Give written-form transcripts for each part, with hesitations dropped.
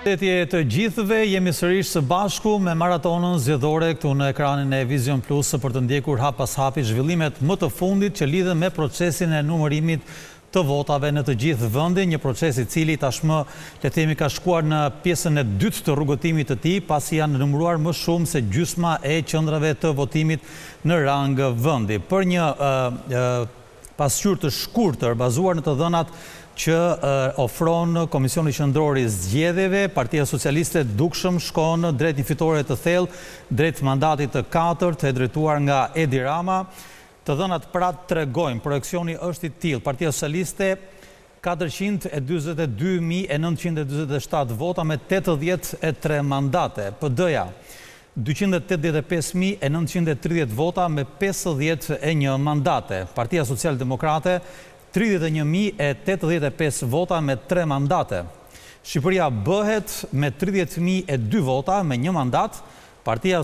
Përshëndetje të gjithëve, jemi sërish së bashku me maratonën zgjedhore këtu në ekranin e Vision Plus për të ndjekur hap pas hapi zhvillimet më të fundit që lidhen me procesin e numërimit të votave në të gjithë vendin, një proces i cili tashmë le të themi ka shkuar në pjesën e dytë të rrugëtimit të tij, pasi janë numëruar më shumë se gjysma e qendrave të votimit në rang vendi. Për një pasqyrë të shkurtër bazuar në të dhënat që ofron Komisioni Qendror i Zgjedhjeve, Partia Socialiste dukshëm shkon drejt një fitore të thellë, drejt mandatit të 4 e drejtuar nga Edi Rama. Të dhënat pra tregojnë, projekcioni është i tillë. Partia Socialiste 442.927 vota me 83 mandate. PD-ja 285.930 vota me 51 mandate. Partia Social-Demokrate 31.085 vota me 3 mandate. Shqipëria bëhet me 30.002 vota me 1 mandat. Partia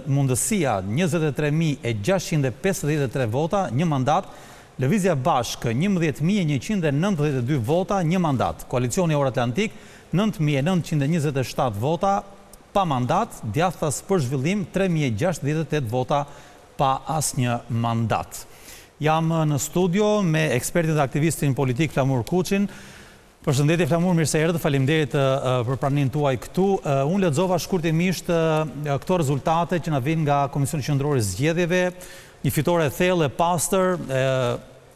Mundësia 23.653 vota, 1 mandat. Lëvizja Bashkë 11.192 vota, 1 mandat. Koalicioni Euroatlantik 9.927 vota pa mandat. Djathtas për zhvillim 3.068 vota pa asnjë mandat. Jam në studio me ekspertin dhe aktivistin politik Flamur Kuçin. Përshëndetje Flamur, mirë se erdhë, faleminderit për pranimin tuaj këtu. Unë lexova shkurtimisht këto rezultate që na vijnë nga Komisioni Qendror i Zgjedhjeve, një fitore e thellë e pastër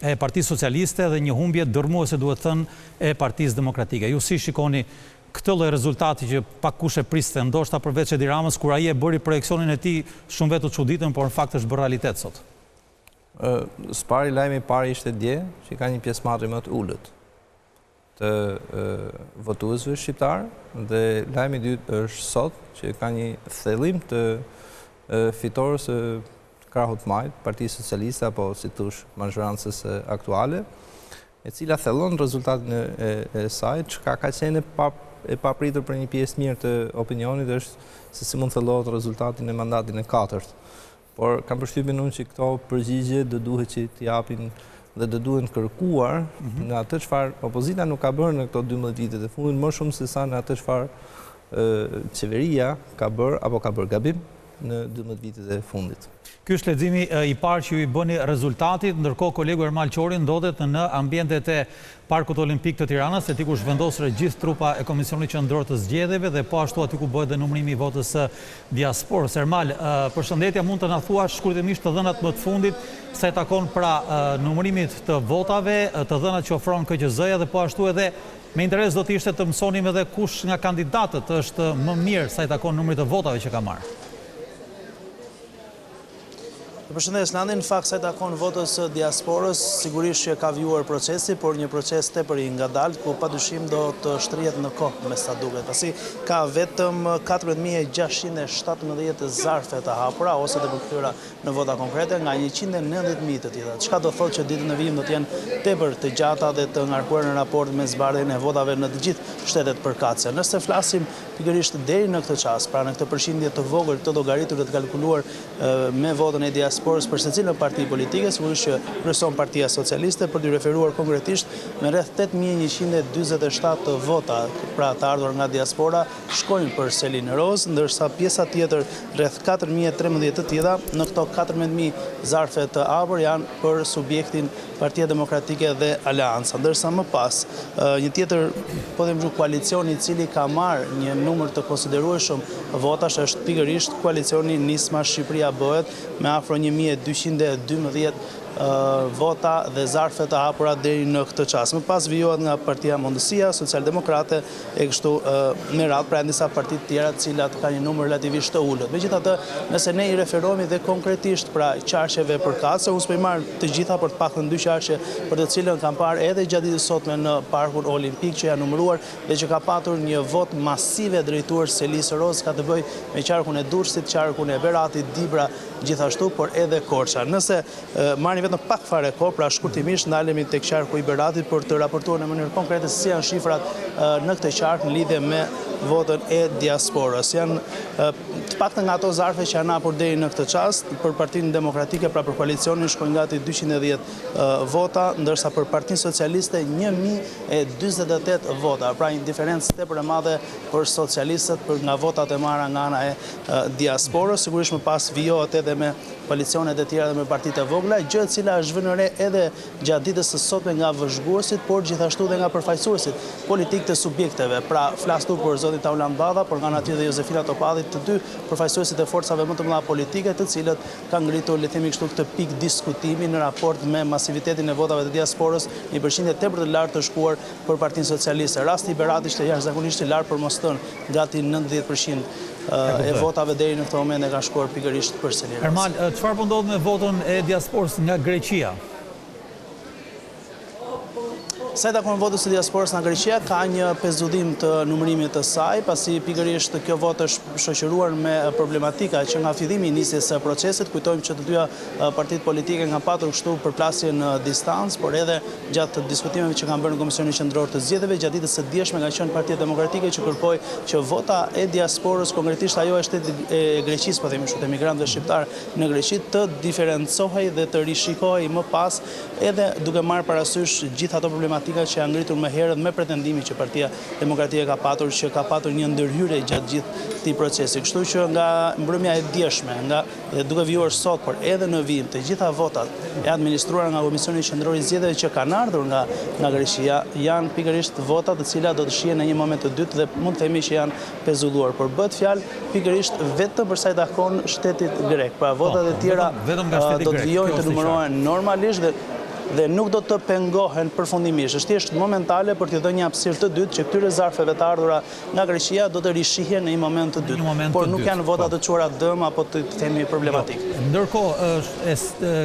e Partisë Socialiste dhe një humbje dërmuese, duhet thënë, e Partisë Demokratike. Ju si shikoni këtë lloj rezultati që pak kush e priste, ndoshta përveç Edi Ramës, kur ai e bëri projeksionin e tij shumë vetë të çuditën, por në fakt është bërë realitet sot? Spari lajmi i parë ishte dje, që ka një pjesëmarrje më të ulët të votuesve shqiptar, dhe lajmi i dytë është sot, që ka një thellim të fitores së krahut majt, Partisë Socialiste apo si thosh mazhorancës aktuale, e cila thellon rezultatin e saj, çka ka qenë e papritur për një pjesë mirë të opinionit është se si mund thellohet rezultati në mandatin e 4. Por kam përshtypjen unë që këto përgjigje do duhet që t'i japin dhe do duhen kërkuar në atë çfarë opozita nuk ka bërë në këto 12 vitet e fundit, më shumë se sa në atë çfarë qeveria ka bërë apo ka bërë gabim në 12 vitet e fundit. Ky është leximi i parë që ju i bëni rezultatit, ndërkohë kolegu Ermal Qori ndodhet në ambientet e Parkut Olimpik të Tiranës, aty ku zhvendosur gjithë trupa e Komisionit Qendror të Zgjedhjeve dhe po ashtu aty ku bëhet dhe numërimi i votës së diasporës. Ermal, përshëndetje, mund të na thuash shkurtimisht të dhënat më të fundit sa i takon pra numërimit të votave, të dhënat që ofron KQZ-ja dhe po ashtu edhe me interes do të ishte të mësonim edhe kush nga kandidatët është më mirë sa i takon numrit të votave që ka marrë. Përshëndetje Landi, në fakt sa i takon votës së diasporës, sigurisht që ka vjuar procesi, por një proces tepër i ngadalt, ku padyshim do të shtrihet në kohë me sa duket. Pasi ka vetëm 14.617 zarfe të hapura ose të përkthyer në vota konkrete nga 190.000 të tjera. Çka do thotë që ditët në vijim do të jenë tepër të gjata dhe të ngarkuar në raport me zbardhjen e votave në të gjithë shtetet përkatëse. Nëse flasim pikërisht deri në këtë çast, pra në këtë përqindje të vogël të llogaritur dhe të kalkuluar me votën e diasporës për secilën parti politike, sigurisht që kryeson Partia Socialiste, për të referuar konkretisht me rreth 8.147 vota, pra të ardhur nga diaspora, shkojnë për Selin Roz, ndërsa pjesa tjetër rreth 4.013 të tjera në këto 14.000 zarfe të hapur janë për subjektin Partia Demokratike dhe Aleanca. Ndërsa më pas, një tjetër, po them koalicioni i cili ka marrë një numër të konsiderueshëm votash është pikërisht koalicioni Nisma Shqipëria Bëhet me afro 1.212 vota dhe zarfe të hapura deri në këtë çast. Më pas vijohet nga Partia Mundësia, Socialdemokrate e kështu me radhë, pra disa parti të tjera të cilat kanë një numër relativisht të ulët. Megjithatë, nëse ne i referohemi dhe konkretisht pra qarqeve përkatëse, unë s'po i marr të gjitha, por të paktën 2 qarqe për të cilën kam parë edhe gjatë ditës sotme në Parkun Olimpik që janë numëruar dhe që ka patur një vot masive drejtuar Selisë Roz, ka të bëjë me qarkun e Durrësit, qarkun e Beratit, Dibra, gjithashtu, por edhe Korça. Nëse marrim vetëm pak fare kohë, pra shkurtimisht ndalemi tek qarku i Beratit për të raportuar në mënyrë konkrete se si janë shifrat në këtë qark në lidhje me votën e diasporës. Janë të paktën nga ato zarfe që janë hapur deri në këtë çast, për Partinë Demokratike, pra për koalicionin shkojnë gati 210 vota, ndërsa për Partinë Socialiste 1048 vota, pra një diferencë tepër e madhe për socialistët për nga votat e marra nga ana e diasporës. Sigurisht më pas vijohet edhe me koalicionet e tjera dhe me partitë e vogla, gjë e cila është vënë re edhe gjatë ditës së sotme nga vëzhguesit, por gjithashtu dhe nga përfaqësuesit politik të subjekteve. Pra flastu për zotin Taulan Badha, por nga ana tjetër dhe Jozefina Topalli, të dy përfaqësuesit e forcave më të mëdha politike, të cilët kanë ngritur, le të themi kështu, këtë pikë diskutimi në raport me masivitetin e votave të diasporës, një përqindje tepër të lartë të shkuar për Partinë Socialiste. Rasti i Beratit ishte jashtëzakonisht i lartë për mos thënë gati 90% e votave deri në këtë moment e ka shkuar pikërisht për Selirës. Ermal, çfarë po ndodh me votën e diasporës nga Greqia? Sa i takon votës së diasporës nga Greqia, ka një pezullim të numërimit të saj, pasi pikërisht kjo votë është shoqëruar me problematika që nga fillimi i nisjes së procesit. Kujtojmë që të dyja partitë politike kanë patur kështu përplasje në distancë, por edhe gjatë diskutimeve që kanë bërë në Komisionin Qendror të Zgjedhjeve, gjatë ditës së djeshme ka qenë Partia Demokratike që kërkoi që vota e diasporës, konkretisht ajo e shtetit e Greqisë, po themi kështu, të emigrantëve shqiptar në Greqi, të diferencohej dhe të rishikohej më pas, edhe duke marrë parasysh gjithë ato problematika që janë ngritur më herët me pretendimi që Partia Demokratike ka patur një ndërhyrje gjatë gjithë këtij procesi. Kështu që nga mbrëmja e djeshme, dhe duke vijuar sot, por edhe në vijim, të gjitha votat e administruara nga Komisioni Qendror i Zgjedhjeve që kanë ardhur nga Greqia janë pikërisht vota të cilat do të shihen në një moment të dytë dhe mund të themi që janë pezulluar, por bëhet fjalë pikërisht vetëm për sa i takon shtetit grek. Pra votat e tjera do të vijojnë të numërohen normalisht dhe nuk do të pengohen përfundimisht. Është thjesht momentale për t'i dhënë një hapësirë të dytë që këtyre zarfeve të ardhura nga Greqia do të rishihen në një moment të dytë. Por nuk janë vota të quara dëm apo të themi problematik. Ndërkohë,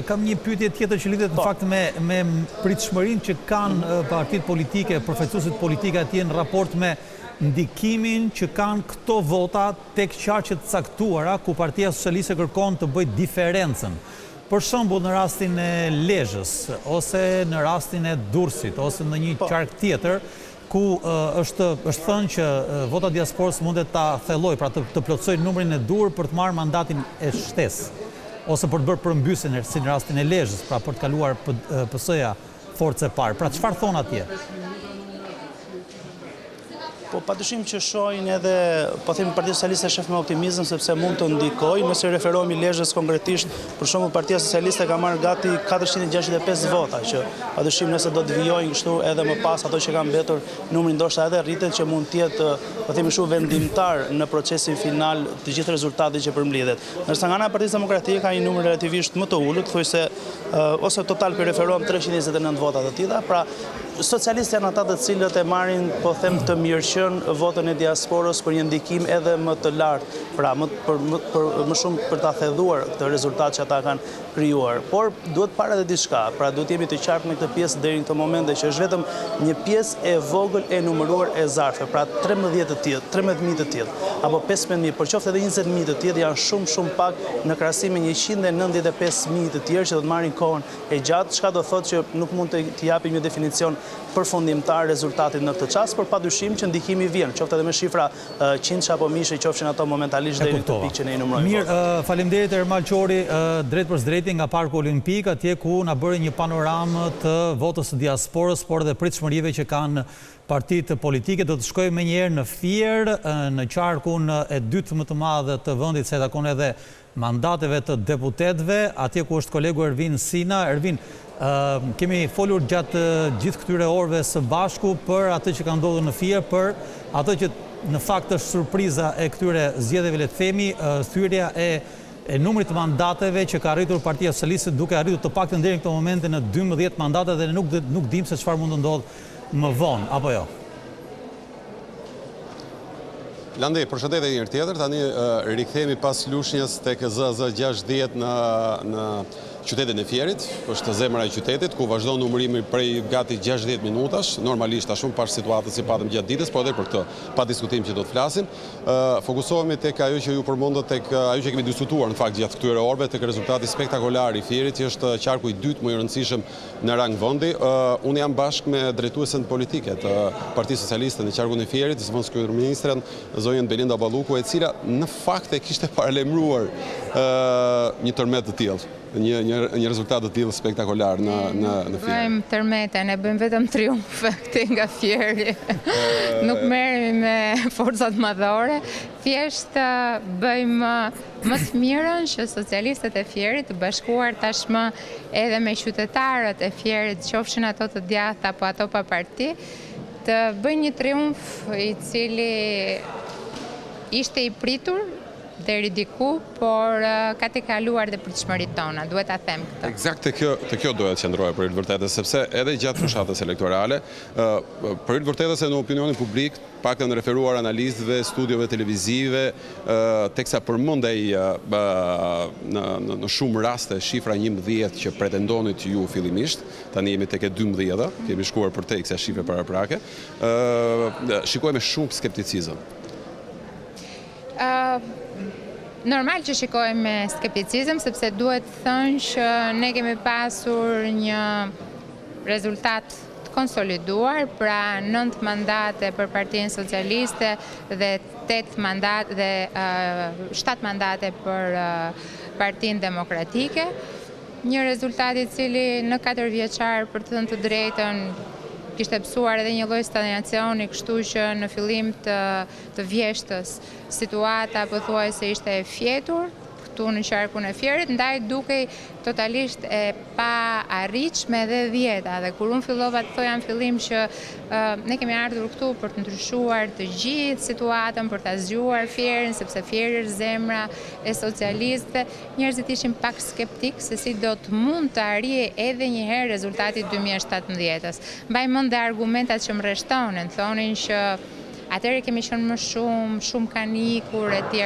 kam një pyetje tjetër që lidhet në fakt me pritshmërinë që kanë partitë politike, përfaqësuesit politikë atje në raport me ndikimin që kanë këto vota tek qarqet caktuara ku Partia Socialiste kërkon të bëjë diferencën. Për shembull në rastin e Lezhës, ose në rastin e Durrësit, ose në një qark tjetër, ku është thënë që vota diasporës mundet ta thellojë, pra të plotësojë numrin e dur për të marrë mandatin e shtesë, ose për të bërë përmbysjen si në rastin e Lezhës, pra për të kaluar PS-ja forcë e parë. Pra çfarë thon atje? Po padyshim që shohin edhe, po themi Partia Socialiste shef me optimizëm sepse mund të ndikojë. Nëse referohemi Lezhës konkretisht, për shembull Partia Socialiste ka marrë gati 465 vota, që padyshim nëse do të vijojnë kështu edhe më pas ato që kanë mbetur, numri ndoshta edhe rritet që mund të jetë, po themi kështu, vendimtar në procesin final të gjithë rezultatit që përmbledhet. Ndërsa nga ana e Partisë Demokratike ka një numër relativisht më të ulët, thuajse ose total për referohem 329 vota të tilla, pra socialistë janë ata të cilët e marrin, po them, të mirëqen votën e diasporës për një ndikim edhe më të lartë, pra më shumë për ta thedhuar këtë rezultat që ata kanë krijuar. Por duhet parë edhe diçka, pra duhet jemi të qartë me këtë pjesë deri në këtë moment që është vetëm një pjesë e vogël e numëruar e zarfeve, pra 13.000 të tillë, apo 15.000, por qoftë edhe 20.000 të tillë janë shumë pak në krahasim me 195.000 të tjerë që do të marrin kohën e gjatë, çka do thotë që nuk mund të japim një definicion përfundimtar rezultatit në këtë çast, por padyshim që ndikimi vjen, qoftë edhe me shifra qindsh apo mijësh, qofshin ato momentalisht deri në këtë pikë që ne i numërojmë. Mirë, faleminderit Ermal Qori, drejt për drejti nga Parku Olimpik, atje ku na bëri një panoramë të votës së diasporës, por edhe pritshmërive që kanë partitë politike. Do të shkojmë menjëherë në Fier, në qarkun e dytë më të madh të vendit, se takon edhe mandateve të deputetëve, atje ku është kolegu Ervin Sina. Ervin, kemi folur gjatë gjithë këtyre orëve së bashku për atë që ka ndodhur në Fier, për atë që në fakt është surpriza e këtyre zgjedhjeve, le të themi, thyrja e numrit të mandateve që ka arritur Partia Socialiste, duke arritur të paktën deri në këtë moment në 12 mandate dhe nuk dim se çfarë mund të ndodhë më vonë, apo jo? Landi, përshëndetje njërë tjetër, tani rikthehemi pas lushnjës tek ZZ 60 në qytetin e Fierit, është zemra e qytetit, ku vazhdon numërimi prej gati 60 minutash, normalisht a shumë pash situatës si patëm gjatë ditës, po edhe për këtë pa diskutim që do të flasim. Fokusohemi tek ajo që ju përmendët, tek ajo që kemi diskutuar në fakt gjatë këtyre orëve, tek rezultati spektakolar i Fierit, që është qarku i dytë më i rëndësishëm në rang vendi. Unë jam bashkë me drejtuesen politike të Partisë Socialiste në qarkun e Fierit, zëvendës kryeministren zonjën Belinda Balluku, e cila në fakt e kishte paralajmëruar një tërmet të tillë. Një rezultat të tillë spektakolar në Fier. Bëjmë tërmete, ne bëjmë vetëm triumf këtej nga Fieri. Nuk merremi me forcat madhore, thjesht bëjmë më të mirën që socialistët e Fierit, të bashkuar tashmë edhe me qytetarët e Fierit, qofshin ato të djathtë apo ato pa parti, të bëjnë një triumf i cili ishte i pritur deri diku, por ka të kaluar dhe për çmëritë tona, duhet ta them këtë. Eksakt të kjo doja të qëndroja për vërtetës, sepse edhe gjatë fushatës elektorale, për vërtetës e në opinionin publik, pak të në referuar analistëve, studiove televizive, teksa përmendej në shumë raste shifra 11 që pretendonit ju fillimisht, tani jemi tek e 12, kemi shkuar për te kësa shifre paraprake, shikoj me shumë skepticizëm. Normal që shikojmë me skepticizëm, sepse duhet thënë që ne kemi pasur një rezultat të konsoliduar, pra 9 mandate për Partinë Socialiste dhe 7 mandate për Partinë Demokratike. Një rezultat i cili në 4 vjeçar, për të thënë të drejtën, kishte pësuar edhe një lloj stagnacioni, kështu që në fillim të vjeshtës situata pothuajse ishte e fjetur këtu në qarkun e Fierit, ndaj dukej totalisht e pa arritshme dhe dhjeta. Dhe kur unë fillova të thoja në fillim që ne kemi ardhur këtu për të ndryshuar të gjithë situatën, për ta zgjuar Fierin, sepse Fieri është zemra e socialistëve, njerëzit ishin pak skeptik se si do të mund të arrijë edhe një herë rezultati 2017-s. Mbaj mend argumentat që më rreshtonin, thonin që atëherë kemi qenë më shumë kanë ikur etj,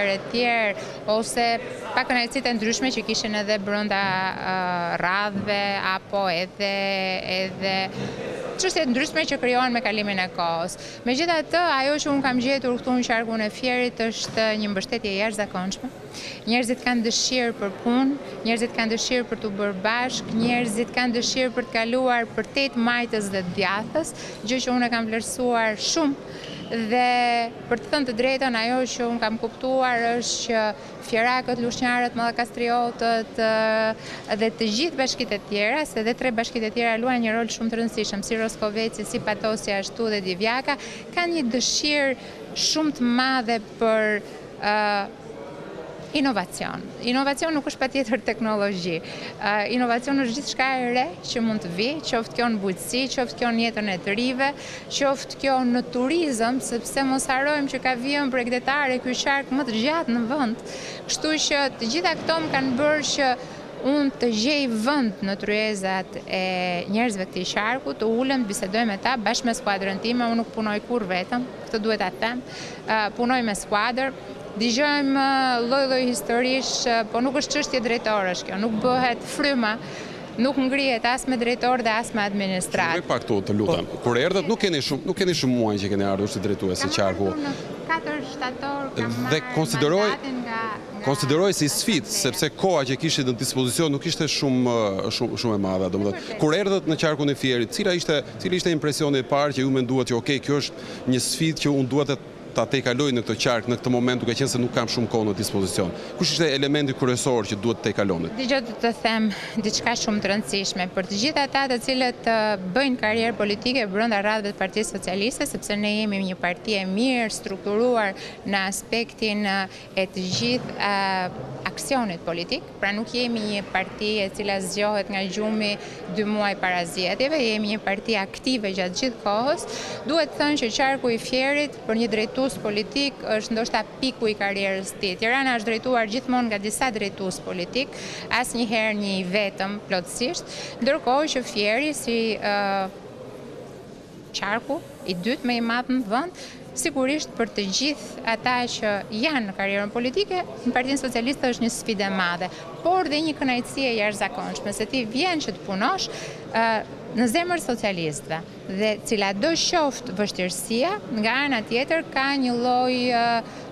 ose pak kënaqësitë ndryshme që kishin edhe brenda radhëve apo edhe çështje ndryshme që krijohen me kalimin e kohës. Megjithatë, ajo që unë kam gjetur këtu në qarkun e Fierit është një mbështetje jashtëzakonshme. Njerëzit kanë dëshirë për punë, njerëzit kanë dëshirë për të bërë bashkë, njerëzit kanë dëshirë për të kaluar për 8 majtës dhe djathës, gjë që unë e kam vlerësuar shumë. Dhe për të thënë të drejtën, ajo që unë kam kuptuar është që fjerakët, lushnjarët, mallakastriotët dhe të gjithë bashkitë e tjera, se dhe 3 bashkitë e tjera luajnë një rol shumë të rëndësishëm, si Roskoveci, si Patosi, ashtu dhe Divjaka, kanë një dëshirë shumë të madhe për inovacion. Inovacion nuk është patjetër teknologji. Inovacion është gjithçka e re që mund të vi, qoftë kjo në bujqësi, qoftë kjo në jetën e të rive, qoftë kjo në turizëm, sepse mos harrojmë që ka vijën bregdetare ky qark më të gjatë në vend. Kështu që të gjitha këto më kanë bërë që unë të gjej vend në tryezat e njerëzve këtij qarku, të ulem, të bisedoj me ta bashkë me skuadrën time. Unë nuk punoj kur vetëm, këtë duhet ta them. Punoj me skuadër. Dëgjojmë lloj-lloj historish, po nuk është çështje drejtorësh kjo, nuk bëhet fryma, nuk ngrihet as me drejtor dhe as me administratë. Pak këtu, të lutem. Kur erdhët nuk keni shumë muaj që keni ardhur si drejtues së qarku. Në 4 shtator kam marrë dhe konsideroj si sfidë, sepse koha që kishit në dispozicion nuk ishte shumë e madhe, domethënë. Kur erdhët në qarkun e Fierit, cili ishte impresioni i parë që ju menduat që okay, kjo është një sfidë që unë duhet ta tejkaloj në këtë qark në këtë moment, duke qenë se nuk kam shumë kohë në dispozicion. Kush ishte elementi kryesor që duhet të tejkalonit? Dgjoj të them diçka shumë të rëndësishme për të gjithë ata të cilët bëjnë karrierë politike brenda radhëve të Partisë Socialiste, sepse ne jemi një parti e mirë strukturuar në aspektin e të gjithë aksionit politik, pra nuk jemi një parti e cila zgjohet nga gjumi 2 muaj para zgjedhjeve, jemi një parti aktive gjatë gjithë kohës. Duhet thënë që qarku i Fierit për një drejtues politik është ndoshta piku i karrierës së tij. Tirana është drejtuar gjithmonë nga disa drejtues politik, asnjëherë një i vetëm plotësisht, ndërkohë që Fieri si qarku i dytë më i madh në vend sigurisht për të gjithë ata që janë në karrierën politike, në Partinë Socialiste është një sfidë e madhe, por dhe një kënaqësi e jashtëzakonshme, se ti vjen që të punosh në zemër socialistëve dhe cila do qoftë vështirësia, nga ana tjetër ka një lloj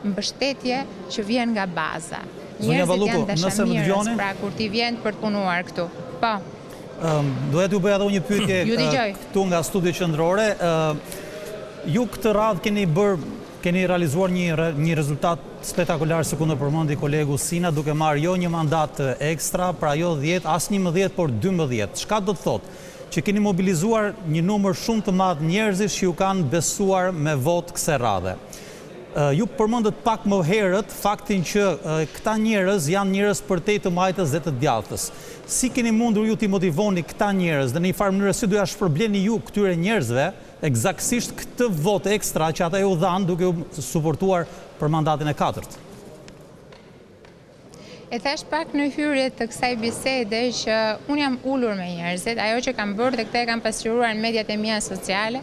mbështetje që vjen nga baza. Njerëzit janë dashamirës, pra kur ti vjen për të punuar këtu. Po. Doja t'ju bëja edhe një pyetje këtu nga studio qendrore. Ju këtë radhë keni realizuar një rezultat spektakular, si ku në përmendi kolegu Sina, duke marrë jo një mandat ekstra, pra jo 10, as 11, por 12. Çka do të thotë? Që keni mobilizuar një numër shumë të madh njerëzish që ju kanë besuar me votë kësaj radhe. Ju përmendët pak më herët faktin që këta njerëz janë njerëz përtej të majtës dhe të djathtës. Si keni mundur ju t'i motivoni këta njerëz dhe në një farë mënyrë si do ja shpërbleni ju këtyre njerëzve eksaktësisht këtë votë ekstra që ata ju dhanë duke u suportuar për mandatin e 4? E thash pak në hyrje të kësaj bisede që unë jam ullur me njerëzit, ajo që kam bërë dhe këte e kam pasqyruar në mediat e mia sociale,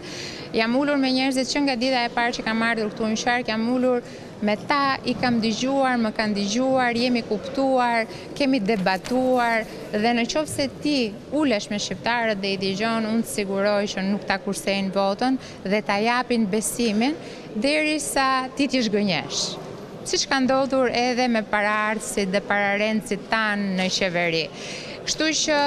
jam ullur me njerëzit që nga dita e parë që kam ardhur këtu në Shark, jam ullur me ta, i kam dëgjuar, më kanë dëgjuar, jemi kuptuar, kemi debatuar dhe në qoftë se ti ulesh me shqiptarët dhe i dëgjon, unë të siguroj që nuk ta kursejnë votën dhe ta japin besimin derisa ti t'i zhgënjesh. Siç ka ndodhur edhe me paraardhësit dhe pararendësit tanë në qeveri. Kështu që,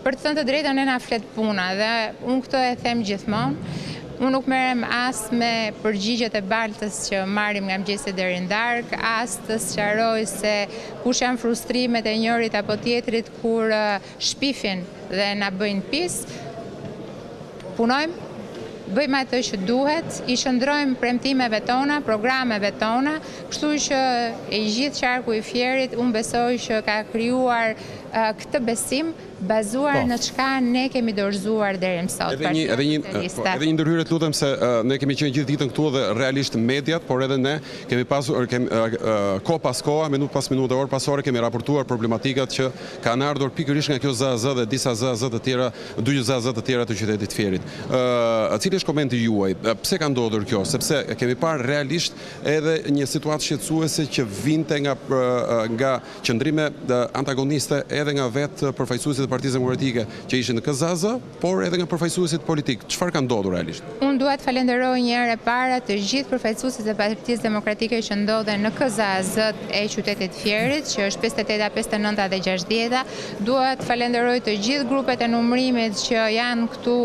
për të thënë të drejtën, e na flet puna dhe unë këtë e them gjithmonë. Unë nuk merrem as me përgjigjet e baltës që marrim nga mëngjesi deri në darkë, as të sqaroj se kush janë frustrimet e njërit apo tjetrit kur shpifin dhe na bëjnë pis. Punojmë, bëjmë atë që duhet, i shndrojmë premtimeve tona, programeve tona, kështu që e gjithë qarku i Fierit, unë besoj që ka krijuar këtë besim bazuar në çka ne kemi dorëzuar deri më sot. Edhe një ndërhyrje të lutem, se ne kemi qenë gjithë ditën këtu dhe realisht mediat, por edhe ne kemi pasur kohë pas koha, minut pas minute, orë pas ore kemi raportuar problematikat që kanë ardhur pikërisht nga kjo ZAZ dhe disa ZAZ të tjera, dy ZAZ të tjera të qytetit Fierit. Cili është komenti juaj? Pse ka ndodhur kjo? Sepse kemi parë realisht edhe një situatë shqetësuese që vinte nga qëndrime antagoniste edhe nga vetë përfaqësuesit e Partisë Demokratike që ishin në KZAZ, por edhe nga përfaqësuesit politik. Çfarë ka ndodhur realisht? Unë dua të falenderoj një herë para të gjithë përfaqësuesit e Partisë Demokratike që ndodhen në KZAZ e qytetit Fierit, që është 58, 59 dhe 60. Dua të falenderoj të gjithë grupet e numërimit që janë këtu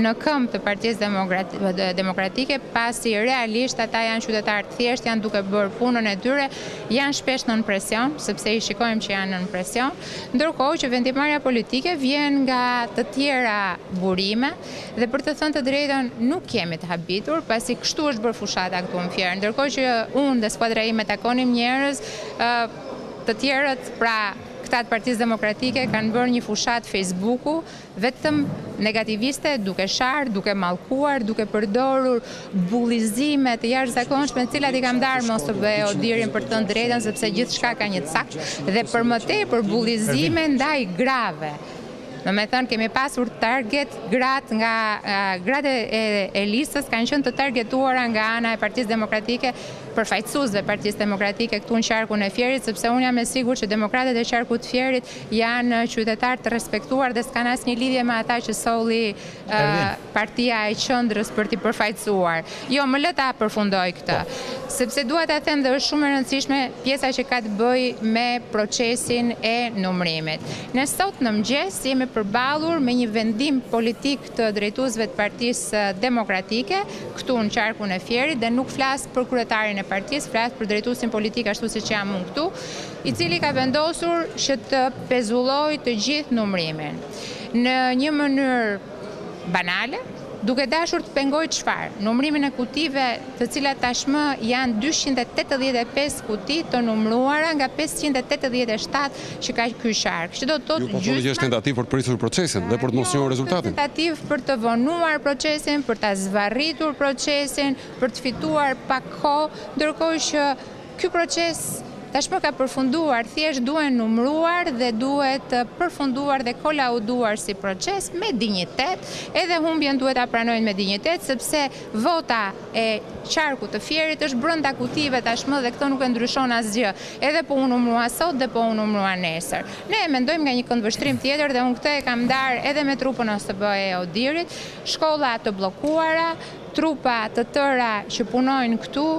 në këmbë të Partisë Demokratike, pasi realisht ata janë qytetarë të thjeshtë, janë duke bërë punën e tyre, janë shpesh nën presion, sepse i shikojmë që janë nën presion. Ndërkohë që vendimarrja politike vjen nga të tjera burime dhe për të thënë të drejtën nuk kemi të habitur, pasi kështu është bërë fushata këtu në Fier. Ndërkohë që unë dhe skuadra ime takonim njerëz, të tjerët, pra këta të Partisë Demokratike kanë bërë një fushat Facebooku vetëm negativiste, duke sharë, duke mallkuar, duke përdorur bullizime të jashtëzakonshme, të cilat i kam darë mos të bëj Odirin për të thënë drejtën, sepse gjithçka ka një cak, dhe për më tepër bullizime ndaj grave. Do me thënë, kemi pasur target gratë e listës kanë qenë të targetuara nga ana e Partisë Demokratike, përfaqësuesve Partisë Demokratike këtu në qarkun e Fierit, sepse unë jam e sigurt që demokratët e qarkut të Fierit janë qytetarë të respektuar dhe s'kan asnjë lidhje me ata që solli Partia e Qendrës për t'i përfaqësuar. Jo, më lë ta përfundoj këtë, sepse dua ta them dhe është shumë e rëndësishme pjesa që ka të bëjë me procesin e numërimit. Ne sot në mëngjes jemi përballur me një vendim politik të drejtuesve të Partisë Demokratike këtu në qarkun e Fierit, dhe nuk flas për kryetarin e partisë, flas për drejtuesin politik ashtu siç jam unë këtu, i cili ka vendosur që të pezullojë të gjithë numërimin në një mënyrë banale, duke dashur të pengojë çfarë? Numërimin e kutive, të cilat tashmë janë 285 kuti të numëruara nga 587 që ka ky shark. Që do të thotë gjysma. Ju është tentativë për të prisur procesin dhe për të mos njohur rezultatin. Tentativë për të vonuar procesin, për ta zvarritur procesin, për të fituar pak kohë, ndërkohë që ky proces tashmë ka përfunduar, thjesht duhet numëruar dhe duhet përfunduar dhe kolauduar si proces me dinjitet, edhe humbjen duhet ta pranojnë me dinjitet, sepse vota e qarkut të Fierit është brenda kutive tashmë dhe këto nuk e ndryshon asgjë. Edhe po u numërua sot dhe po u numërua nesër. Ne mendojmë nga një këndvështrim tjetër dhe unë këtë e kam ndarë edhe me trupën OSB e Odirit, shkolla të bllokuara, trupa të tëra që punojnë këtu,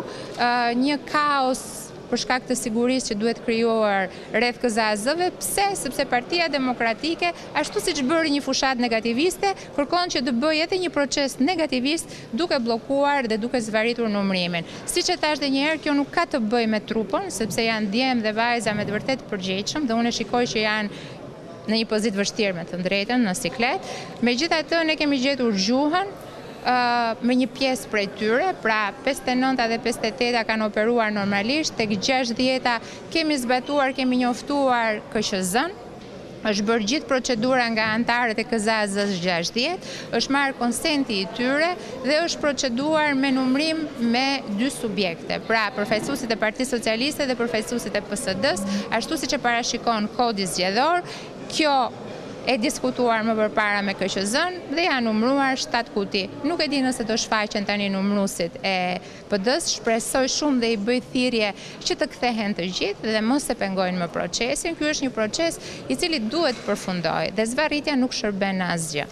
një kaos për shkak të sigurisë që duhet krijuar rreth KZAZ-ve. Pse? Sepse Partia Demokratike, ashtu siç bëri një fushat negativiste, kërkon që të bëjë edhe një proces negativist duke bllokuar dhe duke zvaritur numërimin. Siç e thash edhe një herë, kjo nuk ka të bëjë me trupën, sepse janë djemë dhe vajza me të vërtet përgjegjshëm dhe unë shikoj që janë në një pozitë vështirë me të drejtën në siklet. Megjithatë, ne kemi gjetur gjuhën me një pjesë prej tyre, pra 59 dhe 58 kanë operuar normalisht, tek 60 kemi zbatuar, kemi njoftuar KQZ-n, është bërë gjithë procedura nga antarët e KZAZ-s 60, është marrë konsenti i tyre dhe është proceduar me numërim me 2 subjekte, pra përfaqësuesit e Partisë Socialiste dhe përfaqësuesit e PSD-s, ashtu siç e parashikon kodi zgjedhor. Kjo e diskutuar më përpara me KQZ-n dhe janë numëruar 7 kuti. Nuk e di nëse do shfaqen tani numëruesit e PD-s, shpresoj shumë dhe i bëj thirrje që të kthehen të gjithë dhe mos e pengojnë më procesin. Ky është një proces i cili duhet përfundojë dhe zvarritja nuk shërben asgjë.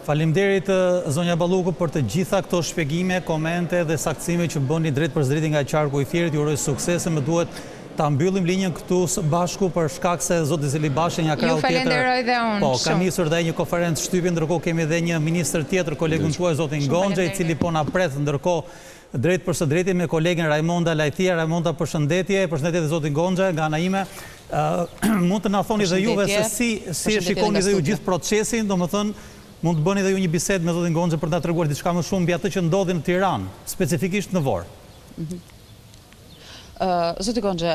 Faleminderit zonja Balluku për të gjitha këto shpjegime, komente dhe saktësime që bëni drejt për zëritje nga qarku i Fierit. Ju uroj suksese, më duhet ta mbyllim linjën këtu së bashku për shkak se zoti Zeli Bashi një krau tjetër. Ju falenderoj dhe unë. Po, ka nisur dhe një konferencë shtypje, ndërkohë kemi edhe një ministër tjetër, kolegun tuaj zotin Gonxha, i cili po na pret, ndërkohë drejt për së drejti me kolegin Raimonda Lajthia. Raimonda, përshëndetje dhe zotin Gonxha nga ana ime. Mund të na thoni dhe juve se si e shikoni dhe ju gjithë procesin, domethënë mund të bëni dhe ju një bisedë me zotin Gonxha për ta treguar diçka më shumë mbi atë që ndodhi në Tiranë, specifikisht në Vorë. Zoti Gonxha,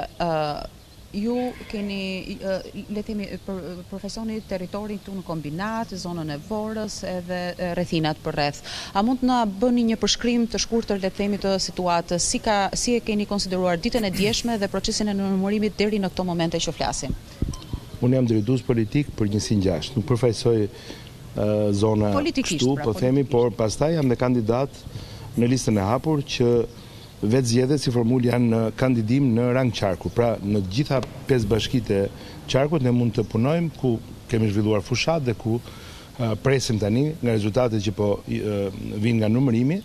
ju keni, le themi, profesioni teritorin këtu në kombinat, zonën e Vorës edhe rrethinat përreth. A mund të na bëni një përshkrim të shkurtër, le themi, të situatës, si e keni konsideruar ditën e djeshme dhe procesin e numërimit deri në këto momente që flasim? Unë jam drejtues politik për 106, nuk përfaqësoj zona kështu, po themi, por pastaj jam dhe kandidat në listën e hapur që vetë zgjedhjet si formul janë në kandidim në rang qarku. Pra, në gjitha 5 bashkitë e qarkut ne mund të punojmë ku kemi zhvilluar fushat dhe ku presim tani nga rezultatet që po vinë nga numërimi,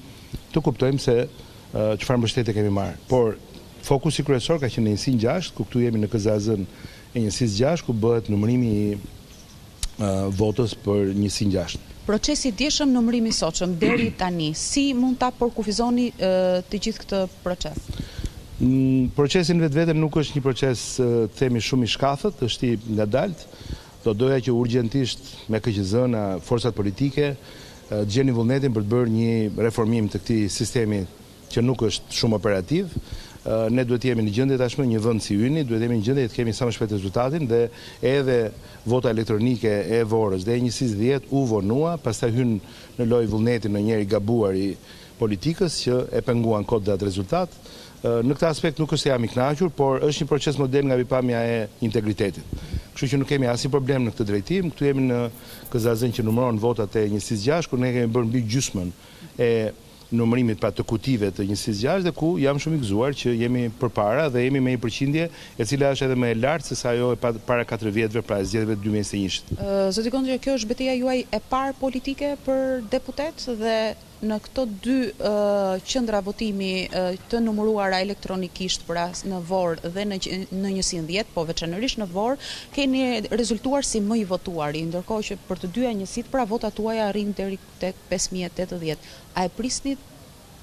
të kuptojmë se çfarë mbështetje kemi marrë. Por fokusi kryesor ka qenë në njësinë 6, ku këtu jemi në KZAZ-n e njësisë 6, ku bëhet numërimi i votës për njësinë 6. Procesi djeshëm, numërimi sotshëm deri tani, si mund ta përkufizoni të gjithë këtë proces? Procesin vetëm nuk është një proces, themi, shumë i shkathët, është i ngadalt. Do doja që urgjentisht me KQZ-n, forcat politike, të gjeni vullnetin për të bërë një reformim të këtij sistemi që nuk është shumë operativ. Ne duhet jemi në gjendje tashmë një vend si Yni, duhet jemi në gjendje të kemi sa më shpejt rezultatin dhe edhe vota elektronike e Vorës dhe e njësisë 10 u vonua, pastaj hyn në lojë vullnetin në njëri gabuar i politikës që e penguan kot dhe atë rezultat. Në këtë aspekt nuk është se jam i kënaqur, por është një proces model nga pikpamja e integritetit. Kështu që nuk kemi asnjë problem në këtë drejtim. Këtu jemi në KZAZ-n që numëron votat e njësisë 6, ku ne kemi bërë mbi gjysmën e numërimit pra të kutive të njësisë 6 dhe ku jam shumë i gëzuar që jemi përpara dhe jemi me një përqindje e cila është edhe më e lartë se sa ajo e para 4 vjetëve pra zgjedhjeve të 2021-shit. Zoti Gonxha, kjo është betejë juaj e parë politike për deputet dhe në këto 2 qendra votimi të numëruara elektronikisht pra në Vorë dhe në njësinë 10, po veçanërisht në Vorë, keni rezultuar si më i votuari, ndërkohë që për të dyja njësitë pra votat tuaja arrin deri tek 5080. A e prisnit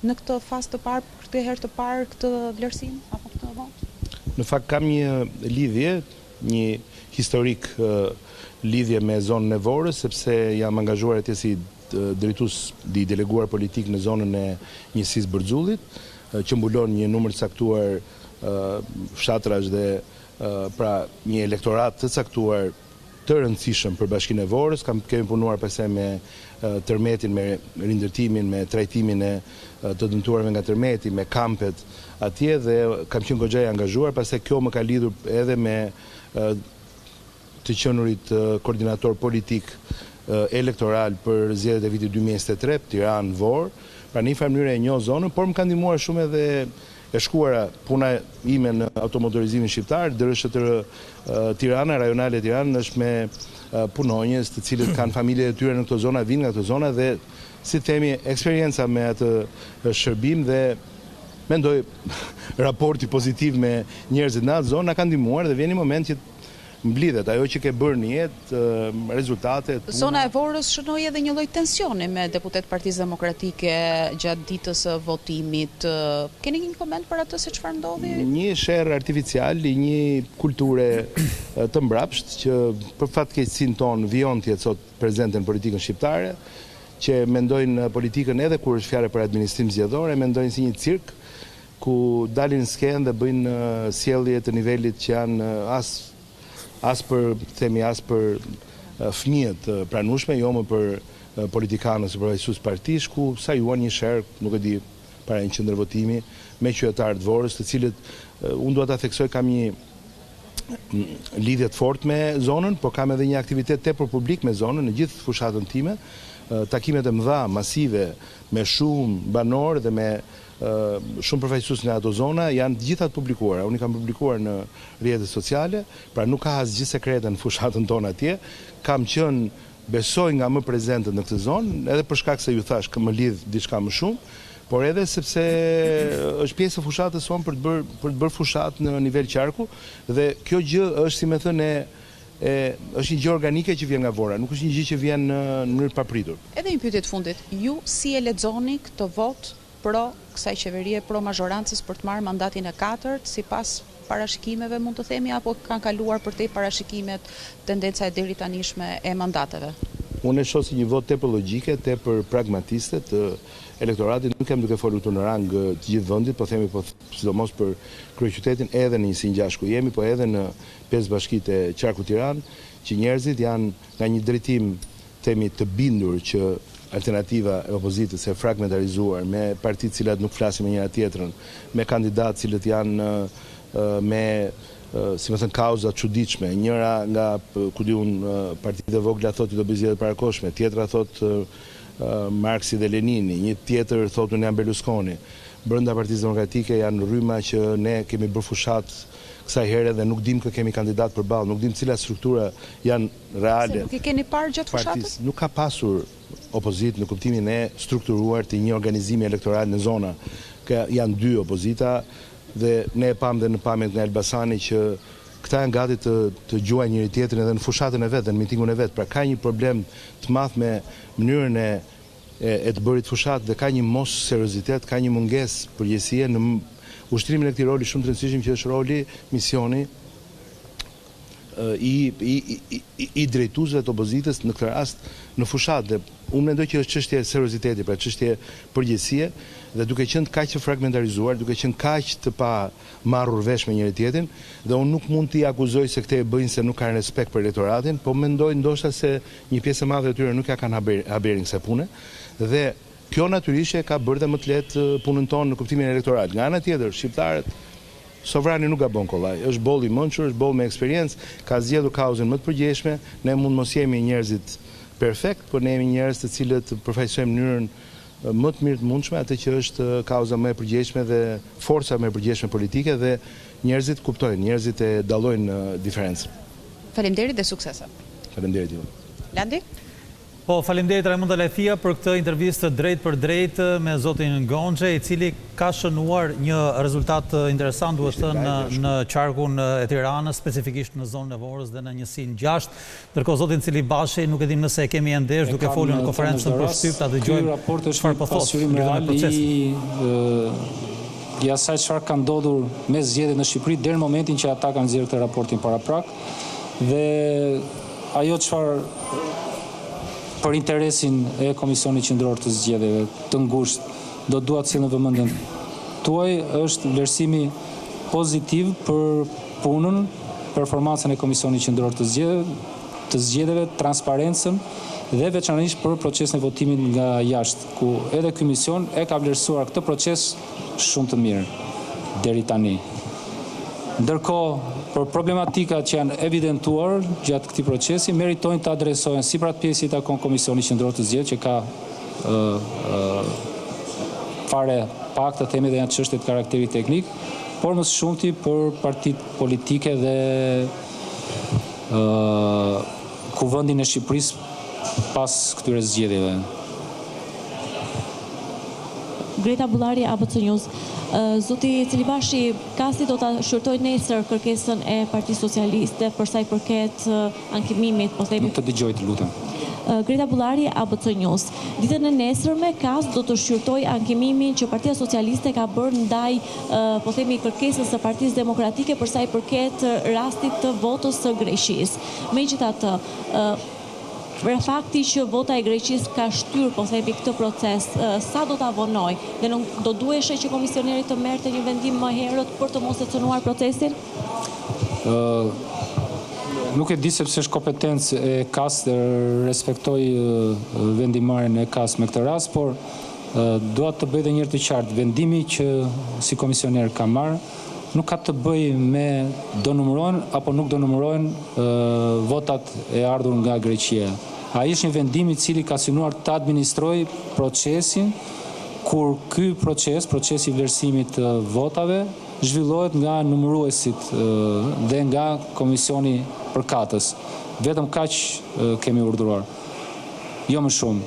në këtë fazë të parë, këtë herë të parë këtë vlerësim apo këtë votë? Në fakt kam një lidhje, një historik lidhje me zonën e Vorës, sepse jam angazhuar atje si drejtues i deleguar politik në zonën e njësisë Bërxullit, që mbulon një numër të caktuar fshatrash dhe pra një elektorat të caktuar të rëndësishëm për Bashkinë e Vorës, kemi punuar pastaj me tërmetin, me rindërtimin, me trajtimin e të dëmtuarve nga tërmeti, me kampet atje dhe kam qenë goxha i angazhuar, pastaj kjo më ka lidhur edhe me të qenurit koordinator politik elektoral për zgjedhjet e vitit 2023, Tiranë, Vorë, pra në një farë mënyrë e njoh zonën, por më ka ndihmuar shumë edhe e shkuara puna ime në automotorizimin shqiptar, DRSHTR Tirana, rajonale Tiranë është me punonjës të cilët kanë familjet e tyre në këto zona, vinë nga këto zona dhe si themi eksperjenca me atë shërbim dhe mendoj raporti pozitiv me njerëzit në atë zonë na ka ndihmuar dhe vjen një moment që mblidhet ajo që ke bërë në jetë, rezultatet. Zona e Vorës shënoi edhe një lloj tensioni me deputet Partisë Demokratike gjatë ditës së votimit. Keni një koment për atë se çfarë ndodhi? Një sherr artificial, një kulture të mbrapsht që për fatkeqësinë tonë vijon të jetë sot prezente në politikën shqiptare, që mendojnë politikën edhe kur është fjalë për administrim zgjedhor, mendojnë si një cirk ku dalin në skenë dhe bëjnë sjellje të nivelit që janë as për fëmijët pranueshme, jo më për politikanës e përfaqësues partish, ku sa juan një sherr, nuk e di, para një qendër votimi me qytetarë të Vorës, të cilët unë dua ta theksoj kam një lidhje të fortë me zonën, por kam edhe një aktivitet tepër publik me zonën në gjithë fushatën time, takimet e mëdha, masive, me shumë banor dhe me shumë përfaqësues nga ato zona janë të gjitha të publikuara. Unë i kam publikuar në rrjetet sociale, pra nuk ka asgjë sekrete në fushatën tonë atje. Kam qenë, besoj, nga më prezente në këtë zonë, edhe për shkak se ju thash që më lidh diçka më shumë, por edhe sepse është pjesë e fushatës sonë për të bërë fushat në nivel qarku dhe kjo gjë është, si më thënë, është një gjë organike që vjen nga Vora, nuk është një gjë që vjen në mënyrë papritur. Edhe një pyetje të fundit, ju si e lexoni këtë vot pro kësaj qeverie, pro mazhorancës për të marrë mandatin e 4, sipas parashikimeve mund të themi, apo kanë kaluar për te parashikimet tendenca e deri tanishme e mandateve? Unë e shoh si një vot tepër logjike, tepër pragmatiste të elektoratit. Nuk jam duke folur në rang të gjithë vendit, po themi sidomos për kryeqytetin, edhe në një sinjaq ku jemi, po edhe në 5 bashkitë e qarku Tiranë, që njerëzit janë nga një drejtim themi të bindur që alternativa e opozitës e fragmentarizuar, me partitë cilat nuk flasin me njëra tjetrën, me kandidatë cilët janë me, si më thënë, kauza çuditshme. Njëra nga, ku di unë, partitë e vogla thotë do bëjë zgjedhje parakoshme, tjetra thotë Marksi dhe Lenini, një tjetër thotë unë jam Berlusconi. Brenda Partisë Demokratike janë rryma që ne kemi bërë fushat kësaj here dhe nuk dim kë kemi kandidat përballë, nuk dim cilat struktura janë reale. Se nuk i keni parë gjatë fushatës? Nuk ka pasur opozit në kuptimin e strukturuar të një organizimi elektoral në zona. Janë 2 opozita dhe ne e pam dhe në pamjet nga Elbasani që këta janë gati të gjuajnë njëri tjetrin edhe në fushatën e vet, në mitingun e vet. Pra ka një problem të madh me mënyrën e të bërit fushat dhe ka një mos seriozitet, ka një mungesë përgjegjësie në ushtrimin e këtij roli shumë të rëndësishëm që është roli, misioni i drejtuesve të opozitës në këtë rast në fushat. Dhe unë mendoj që është çështje serioziteti, pra çështje përgjegjësie dhe duke qenë kaq të fragmentarizuar, duke qenë kaq të pa marrur vesh me njëri tjetrin, dhe unë nuk mund t'i akuzoj se këtë e bëjnë se nuk kanë respekt për elektoratin, po mendoj ndoshta se një pjesë e madhe e tyre nuk ja kanë haberin kësaj pune dhe kjo natyrisht ka bërë dhe më të lehtë punën tonë në kuptimin elektoral. Nga ana tjetër, shqiptarët, sovrani nuk gabon kollaj, është boll i mençur, është boll me eksperiencë, ka zgjedhur kauzën më të përgjegjshme. Ne mund mos jemi njerëzit perfekt, por ne jemi njerëz të cilët përfaqësojmë mënyrën më të mirë të mundshme atë që është kauza më e përgjegjshme dhe forca më e përgjegjshme politike dhe njerëzit kuptojnë, njerëzit e dallojnë diferencën. Faleminderit dhe suksese. Faleminderit ju. Landi? Po, faleminderit Raimundo Lethia për këtë intervistë drejt për drejt me zotin Gonxhe, i cili ka shënuar një rezultat interesant, duhet thënë, në qarkun e Tiranës, specifikisht në zonën e Vorës dhe në njësinë 6. Ndërkohë zotin Cilibashi, nuk e dim nëse e kemi ndesh duke folur në konferencën për shtyp, ta dëgjojmë çfarë po thotë lidhur me procesin. I asaj çfarë ka ndodhur me zgjedhjet në Shqipëri deri në momentin që ata kanë nxjerrë këtë raportin paraprak dhe ajo çfarë për interesin e Komisionit Qendror të Zgjedhjeve të ngushtë do dua të sjell në vëmendjen tuaj është vlerësimi pozitiv për punën, performancën e Komisionit Qendror të Zgjedhjeve të zgjedhjeve, transparencën dhe veçanërisht për procesin e votimit nga jashtë, ku edhe ky mision e ka vlerësuar këtë proces shumë të mirë deri tani. Ndërkohë, për problematikat që janë evidentuar gjatë këtij procesi, meritojnë të adresohen si pra të pjesë i takon Komisioni Qendror të Zgjedhjeve, që ka fare pak të themi dhe janë çështje të karakterit teknik, por më së shumti për partitë politike dhe Kuvendin e Shqipërisë pas këtyre zgjedhjeve. Greta Bullari, ABC News. Zoti Celibashi, Kasi do ta shërtojë nesër kërkesën e Partisë Socialiste për sa i përket ankimimit, po themi. Nuk të dëgjoj, të lutem. Greta Bullari, ABC News. Ditën e nesërme, KAS do të shqyrtojë ankimimin që Partia Socialiste ka bërë ndaj, po themi, kërkesës së Partisë Demokratike për sa i përket rastit të votës së Greqisë. Megjithatë, për fakti që vota e Greqisë ka shtyrë, po themi, këtë proces, sa do ta vonoj? Dhe nuk do duheshe që komisionerit të merrte një vendim më herët për të mos e cënuar procesin? Nuk e di sepse është kompetencë e KAS dhe respektoj vendimarrjen e KAS me këtë rast, por dua të bëj edhe një herë të qartë, vendimi që si komisioner ka marrë nuk ka të bëjë me do numërohen apo nuk do numërohen votat e ardhur nga Greqia. Ai është një vendim i cili ka synuar të administrojë procesin kur ky procesi i vlerësimit të votave zhvillohet nga numëruesit dhe nga Komisioni Përkatës. Vetëm kaq kemi urdhëruar. Jo më shumë.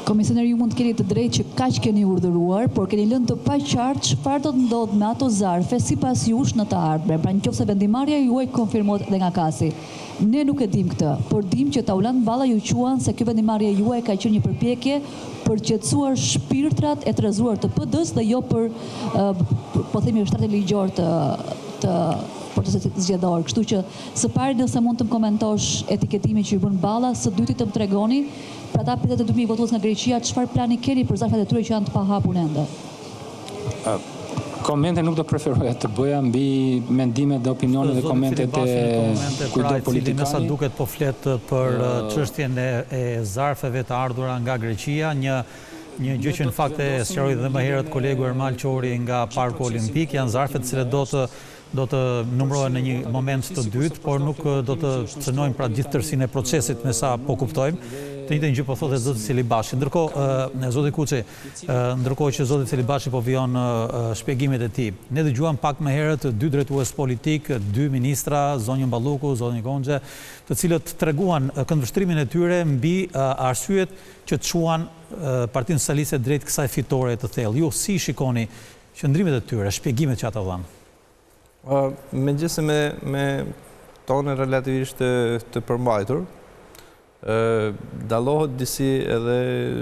Komisioner, ju mund të keni të drejtë që kaq keni urdhëruar, por keni lënë të paqartë çfarë do të ndodhë me ato zarfe sipas jush në të ardhmen. Pra nëse vendimarrja juaj konfirmohet edhe nga KAS-i. Ne nuk e dim këtë, por dim që Taulant Balla ju quan se kjo vendimarrje juaj ka qenë një përpjekje për qetësuar shpirtrat e trezuar të PD-s dhe jo për po themi shtrat e ligjor të procesit zgjedhor. Kështu që së pari nëse mund të më komentosh etiketimin që ju bën Balla, së dyti të më tregoni për ata 52.000 votues nga Greqia, çfarë plani keni për zarfat e tyre që janë të pahapur ende? Komente nuk do preferoja të bëja mbi mendimet dhe opinionet dhe komentet e kujdo politikani. Nësa duket po flet për çështjen e zarfeve të ardhura nga Greqia, një gjë që në fakt e sqaroi dhe më herët kolegu Ermal Qori nga Parku Olimpik, janë zarfet që do të numërohen në një moment të dytë, por nuk do të cënojnë pra gjithë tërsinë e procesit me sa po kuptojmë. Të njëjtën gjë po thotë zoti Celibashi. Ndërkohë, zoti Kuçi, ndërkohë që zoti Celibashi po vijon shpjegimet e tij. Ne dëgjuam pak më herët dy drejtues politik, dy ministra, zonjën Balluku, zonjën Gonxhe, të cilët treguan këndvështrimin e tyre mbi arsyet që çuan Partinë Socialiste drejt kësaj fitore të thellë. Ju si shikoni qëndrimet e tyre, shpjegimet që ata dhanë? Megjithëse me tonë relativisht të përmbajtur, dallohet disi edhe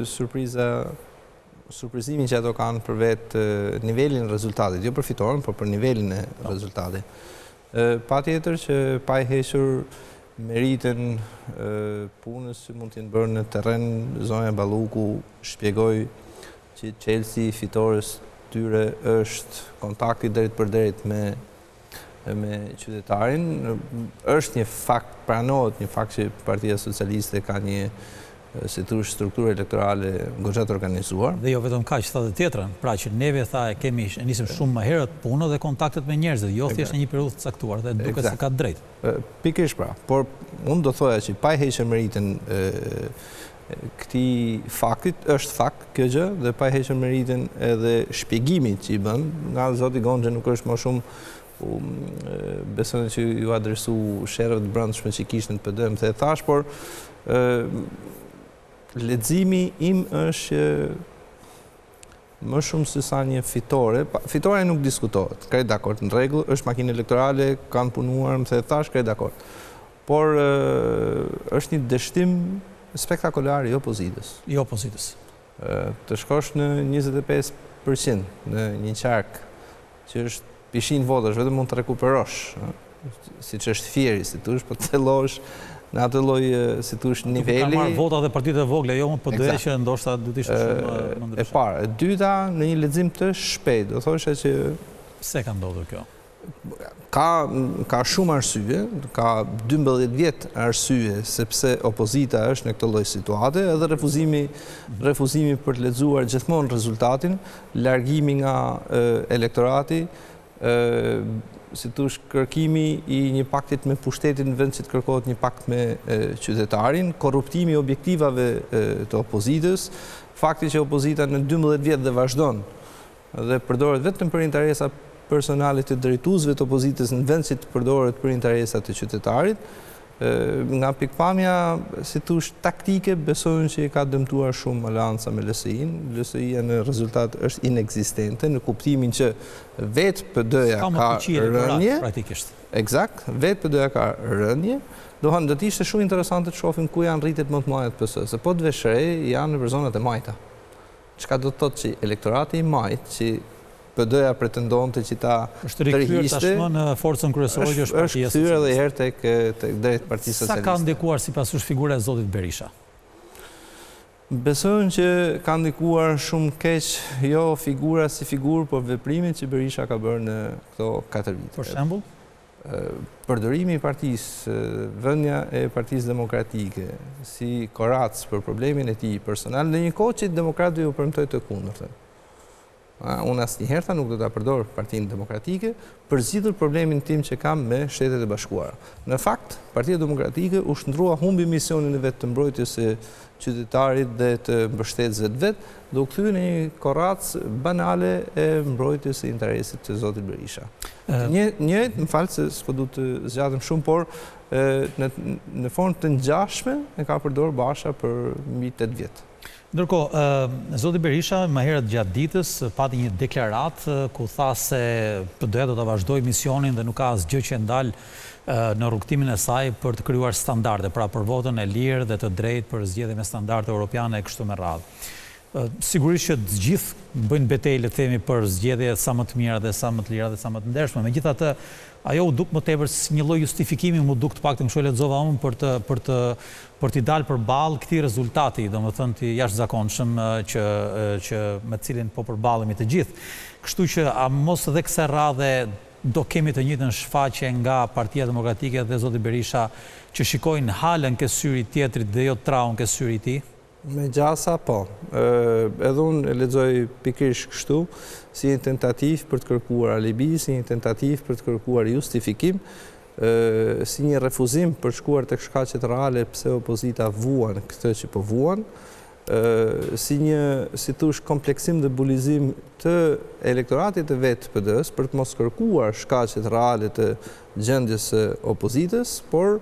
surprizimin që ato kanë për vetë nivelin e rezultatit, jo për fitoren, por për nivelin e rezultatit. Patjetër që pa i hequr meritën punës që mund t'jenë bërë në terren, zonja Balluku shpjegoi që çelësi i fitores tyre është kontakti drejt për drejt me qytetarin, është një fakt, pranohet një fakt që Partia Socialiste ka një strukturë elektorale goxhat organizuar. Dhe jo vetëm kaq, tha dhe tjetrën, pra që neve tha nisim shumë më herët punën dhe kontaktet me njerëzit, jo thjesht në një periudhë të caktuar, dhe duket se ka drejtë. Pikërisht pra, por unë do thoja që pa i hequr meritën këtij faktit, është fakt kjo gjë, dhe pa i hequr meritën edhe shpjegimit që i bën, nga zoti Gonxhe nuk është më shumë besoj që ju adresu sherrëve të brendshme që kishte në PD, më the thash, por leximi im është më shumë se sa një fitore. Fitoria nuk diskutohet, krejt dakord, në rregull, është makinë elektorale, kanë punuar, më the thash, krejt dakord. Por është një dështim spektakolar i opozitës. I opozitës. Të shkosh në 25% në një qark që është pishin votash, vetëm mund të rekuperosh, si që është Fieri, si të është, po të thelosh në atë lloj, si të është niveli. Ka marrë vota dhe partitë e vogla, jo më PD që ndoshta do të ishte shumë më ndryshe. E para, e dyta, në një lexim të shpejt, do thoshe që pse ka ndodhur kjo? Ka shumë arsye, ka 12 vjet arsye sepse opozita është në këtë lloj situate, edhe refuzimi për të lexuar gjithmonë rezultatin, largimi nga elektorati, si thosh kërkimi i një paktit me pushtetin në vend që të kërkohet një pakt me qytetarin, korruptimi i objektivave të opozitës, fakti që opozita në 12 vjet dhe vazhdon dhe përdoret vetëm për interesa personalit të drejtuesve të opozitës në vend që të përdoret për interesat të qytetarit, nga pikpamja, si thosh, taktike, besojnë që i ka dëmtuar shumë aleanca me LSI-n. LSI-ja në rezultat është inekzistente, në kuptimin që vetë PD-ja ka rënje. Eksakt, vetë PD-ja ka rënje. Do të ishte shumë interesante të shohim ku janë rritet më të mëdha të PS-së, se po të veshrej janë në zonat e majta. Çka do të thotë që elektorati i majt, që PD-ja pretendonte që ta është rikthyer tashmë në forcën kryesore që është Partia Socialiste. Është kthyer edhe herë tek drejt Partisë Socialiste. Sa ka ndikuar sipas jush figura e zotit Berisha? Besojnë që ka ndikuar shumë keq, jo figura si figurë, por veprimi që Berisha ka bërë në këto 4 vite. Për shembull? Përdorimi i partisë, vënia e Partisë Demokratike si korac për problemin e tij personal në një kohë që demokratëve u premtoi të kundërtën. Unë asnjëherë nuk do ta përdor Partinë Demokratike për zgjidhur problemin tim që kam me Shtetet e Bashkuara. Në fakt, Partia Demokratike u shndrua humbi misionin e vet të mbrojtjes së qytetarit dhe të mbështetësve të vet, do u kthye në një korrac banale e mbrojtjes së interesit të zotit Berisha. Më fal se s'po du të zgjatem shumë, por në formë të ngjashme e ka përdor Basha për mbi 8 vjet. Ndërkohë, zoti Berisha më herët gjatë ditës pati një deklaratë ku tha se PD-ja do ta vazhdojë misionin dhe nuk ka asgjë që ndalë në rrugtimin e saj për të krijuar standarde, pra për votën e lirë dhe të drejtë për zgjedhje me standarde europiane e kështu me radhë. Sigurisht që të gjithë bëjnë betejë, le të themi, për zgjedhje sa më të mira dhe sa më të lira dhe sa më të ndershme. Megjithatë, ajo u duk më tepër si një lloj justifikimi, mu duk të paktën kështu e lexova unë për t'i dalë përballë këtij rezultati, domethënë të jashtëzakonshëm që me cilin po përballemi të gjithë. Kështu që a mos edhe kësaj radhe do kemi të njëjtën shfaqje nga Partia Demokratike dhe zoti Berisha që shikojnë halën ke syri tjetrit dhe jo traun ke syri i tij? Me gjasa, po. Edhe unë e lexoj pikërisht kështu, si një tentativë për të kërkuar alibi, si një tentativë për të kërkuar justifikim, si një refuzim për shkuar tek shkaqet reale pse opozita vuan këtë që po vuan, si një, si thosh, kompleksim dhe bulizim të elektoratit të vetë PD-s për të mos kërkuar shkaqet reale të gjendjes së opozitës, por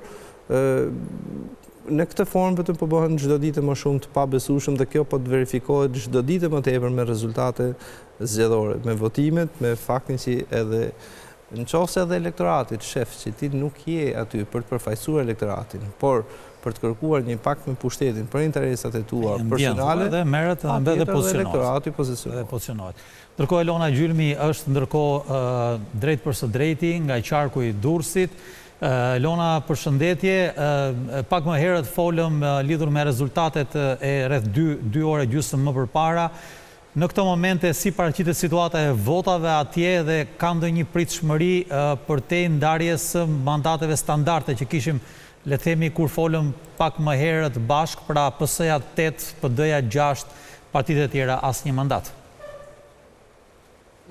në këtë formë vetëm po bëhen çdo ditë më shumë të pabesueshëm dhe kjo po të verifikohet çdo ditë më tepër me rezultate zgjedhore, me votimet, me faktin që edhe nëse edhe elektorati shef që ti nuk je aty për të përfaqësuar elektoratin, por për të kërkuar një pakt me pushtetin për interesat e tua personale, dhe merret dhe pozicionohet. Ndërkohë Elona Gjylmi është drejt për së drejti nga qarku i Durrësit. Elona, përshëndetje, pak më herët folëm lidhur me rezultatet e rreth 2 ore gjysmë më përpara. Në këto momente si paraqitet situata e votave atje dhe ka ndonjë pritshmëri për te ndarjes së mandateve standarde që kishim, le të themi, kur folëm pak më herët bashk, pra PS-ja 8, PD-ja 6, partitë e tjera asnjë mandat?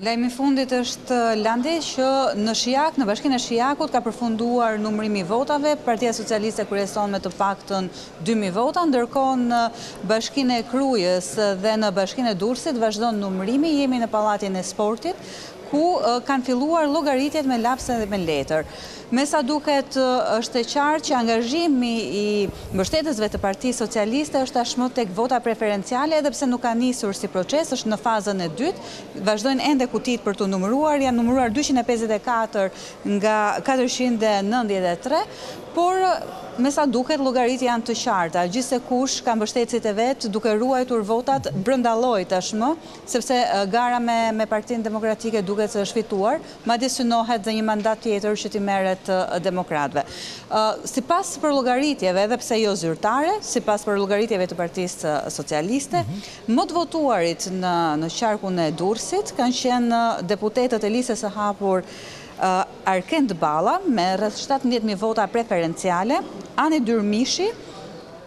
Lajmi fundit është landi që në Shijak, në bashkinë e Shijakut, ka përfunduar numërimi i votave. Partia Socialiste kryeson me të paktën 2000 vota, ndërkohë në bashkinë e Krujës dhe në bashkinë e Durrësit vazhdon numërimi. Jemi në Pallatin e Sportit, ku kanë filluar llogaritjet me lapse dhe me letër. Me sa duket është e qartë që angazhimi i mbështetësve të Partisë Socialiste është tashmë tek vota preferenciale, edhe pse nuk ka nisur si proces, është në fazën e dytë. Vazhdojnë ende kutit për të numëruar, janë numëruar 254 nga 493, por me sa duket llogaritjet janë të qarta. Gjithsekush ka mbështetësit e vet duke ruajtur votat brenda llojit tashmë, sepse gara me Partinë Demokratike duket se është fituar, madje synohet dhe një mandat tjetër që t'i merret demokratëve. Sipas për llogaritjeve, edhe pse jo zyrtare, sipas për llogaritjeve të Partisë Socialiste, më të votuarit në qarkun e Durrësit kanë qenë deputetët e listës së hapur Arkend Balla me rreth 17.000 vota preferenciale, Ani Dyrmishi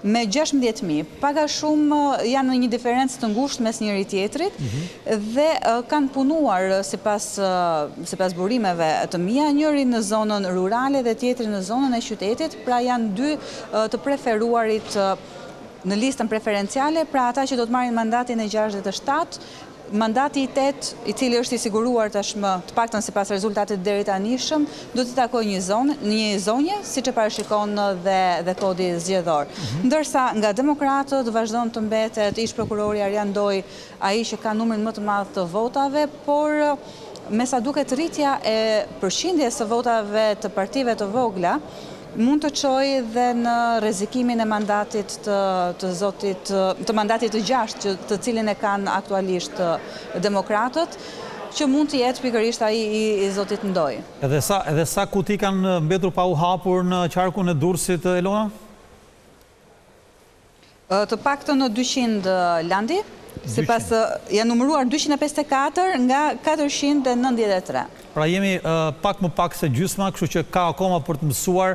me 16.000. Paga shumë janë në një diferencë të ngushtë mes njëri tjetrit dhe kanë punuar sipas burimeve të mia, njëri në zonën rurale dhe tjetri në zonën e qytetit, pra janë dy të preferuarit në listën preferenciale, pra ata që do të marrin mandatin e 67, mandati i 8, i cili është i siguruar tashmë, të paktën sipas rezultatit deri tanishëm, do të takojë një zonje, siç e parashikon dhe kodi zgjedhor. Ndërsa nga demokratët vazhdon të mbetet ish prokurori Arjan Doj, ai që ka numrin më të madh të votave, por me sa duket rritja e përqindjes së votave të partive të vogla mund të çojë dhe në rrezikimin e mandatit të mandatit të 6 të cilin e kanë aktualisht demokratët, që mund të jetë pikërisht ai i zotit Ndoj. Edhe sa kuti kanë mbetur pa u hapur në qarkun e Durrësit, Elona? Të paktën në 200 landi, sipas janë numëruar 254 nga 493. Pra jemi pak më pak se gjysma, kështu që ka akoma për të mësuar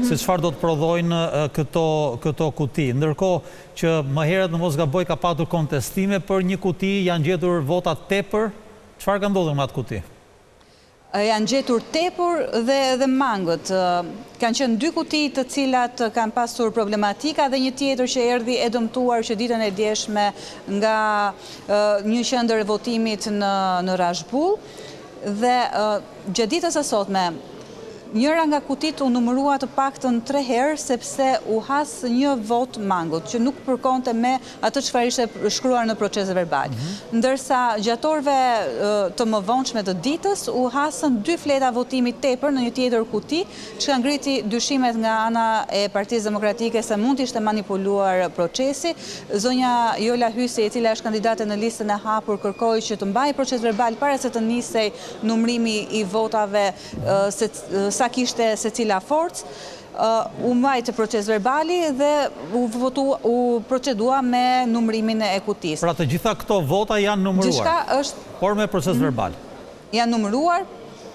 se çfarë do të prodhojnë këto kuti. Ndërkohë që më herët në mos gaboj ka patur kontestime për një kuti, janë gjetur vota tepër. Çfarë ka ndodhur me atë kuti? Janë gjetur tepur dhe mangët. Kanë qenë 2 kuti të cilat kanë pasur problematika dhe një tjetër që erdhi e dëmtuar që ditën e djeshme nga një qendër e votimit në Rashbull. Dhe gjatë ditës së sotme, njëra nga kutit u numërua të paktën 3 herë sepse u has një vot mangut, që nuk përkonte me atë çfarë ishte shkruar në proces verbal. Ndërsa gjatë orëve të mëvonshme të ditës u hasën 2 fleta votimi tepër në një tjetër kuti, që ka ngriti dyshimet nga ana e Partisë Demokratike se mund të ishte manipuluar procesi. Zonja Jola Hysi, e cila është kandidate në listën e hapur, kërkoi që të mbajë proces verbal para se të nisej numrimi i votave sa kishte secila forcë, u mbajtë proces verbali dhe u procedua me numrimin e kutisë. Pra të gjitha këto vota janë numëruar, por me proces verbal. Janë numëruar,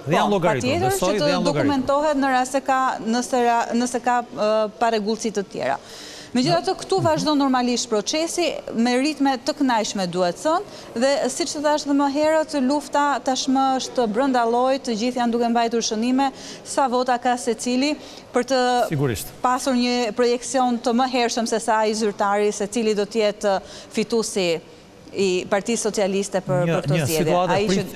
dhe janë llogaritur, që të dokumentohet në rast se nëse ka parregullsi të tjera. Megjithatë, këtu vazhdon normalisht procesi me ritme të kënaqshme, duhet thënë, dhe siç të thash dhe më herët, lufta tashmë është brenda llojit, të gjithë janë duke mbajtur shënime sa vota ka secili për të pasur një projekcion të mëhershëm se sa ai zyrtari se cili do të jetë fituesi i Partisë Socialiste për këtë zgjedhje.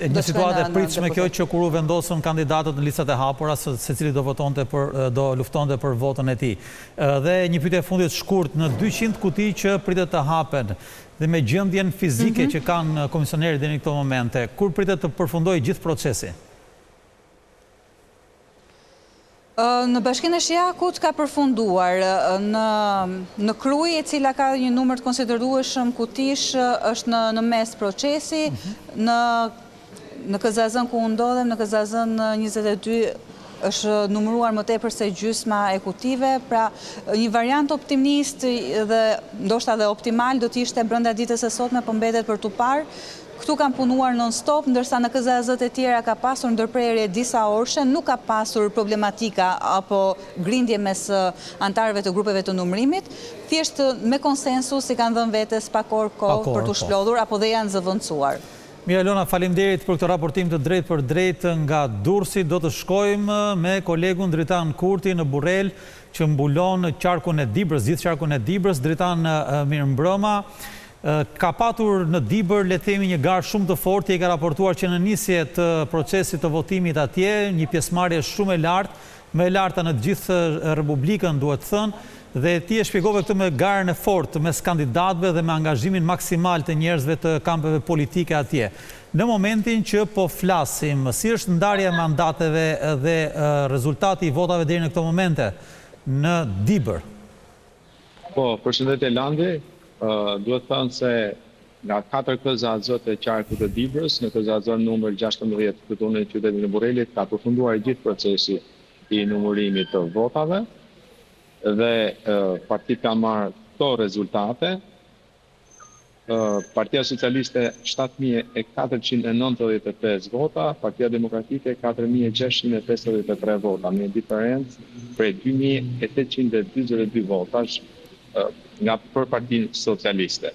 Një situatë e pritshme kjo që kur u vendosën kandidatët në listat e hapura, secili do luftonte për votën e tij. Dhe një pyetje e fundit shkurt, në 200 kuti që pritet të hapen dhe me gjendjen fizike që kanë komisionerët deri në këto momente, kur pritet të përfundojë gjithë procesi? Në Bashkinë e Shijakut ka përfunduar, në Krujë, e cila ka një numër të konsiderueshëm kutish, është në mes procesi, në Këzazën ku u ndodhem, në Këzazën 22 është numëruar më tepër se gjysma e kutive, pra një variant optimist dhe ndoshta dhe optimal do të ishte brenda ditës së sotme, po mbetet për tu parë. Këtu kanë punuar non-stop, ndërsa në KZZ-et e tjera ka pasur ndërprerje disa orëshe, nuk ka pasur problematika apo grindje mes antarëve të grupeve të numrimit, thjesht me konsensus i kanë dhënë vetes pak orë kohë për të shplodhur apo dhe janë zëvendësuar. Mirë Elona, faleminderit për këtë raportim të drejtë për drejtë nga Durrësi. Do të shkojmë me kolegun Dritan Kurti në Burrel, që mbulon qarkun e Dibrës, gjithë qarkun e Dibrës. Dritan, mirëmbrëma. Ka patur në Dibër, le të themi, një garë shumë të fortë, i ka raportuar që në nisje të procesit të votimit atje, një pjesëmarrje shumë e lartë, më e larta në të gjithë Republikën, duhet thënë, dhe ti e shpjegove këtë me garën e fortë mes kandidatëve dhe me angazhimin maksimal të njerëzve të kampeve politike atje. Në momentin që po flasim, si është ndarja e mandateve dhe rezultati i votave deri në këto momente në Dibër? Po, përshëndetje Landi. Duhet thënë se nga 4 KZZ-et e qarkut të Dibrës, në KZZ numër 16 këtu në qytetin e Burrelit, ka përfunduar gjithë procesi i numërimit të votave dhe partitë kanë marrë këto rezultate. Partia Socialiste 7.495 vota, Partia Demokratike 4.653 vota, me diferencë prej 2.822 votash nga për Partinë Socialiste.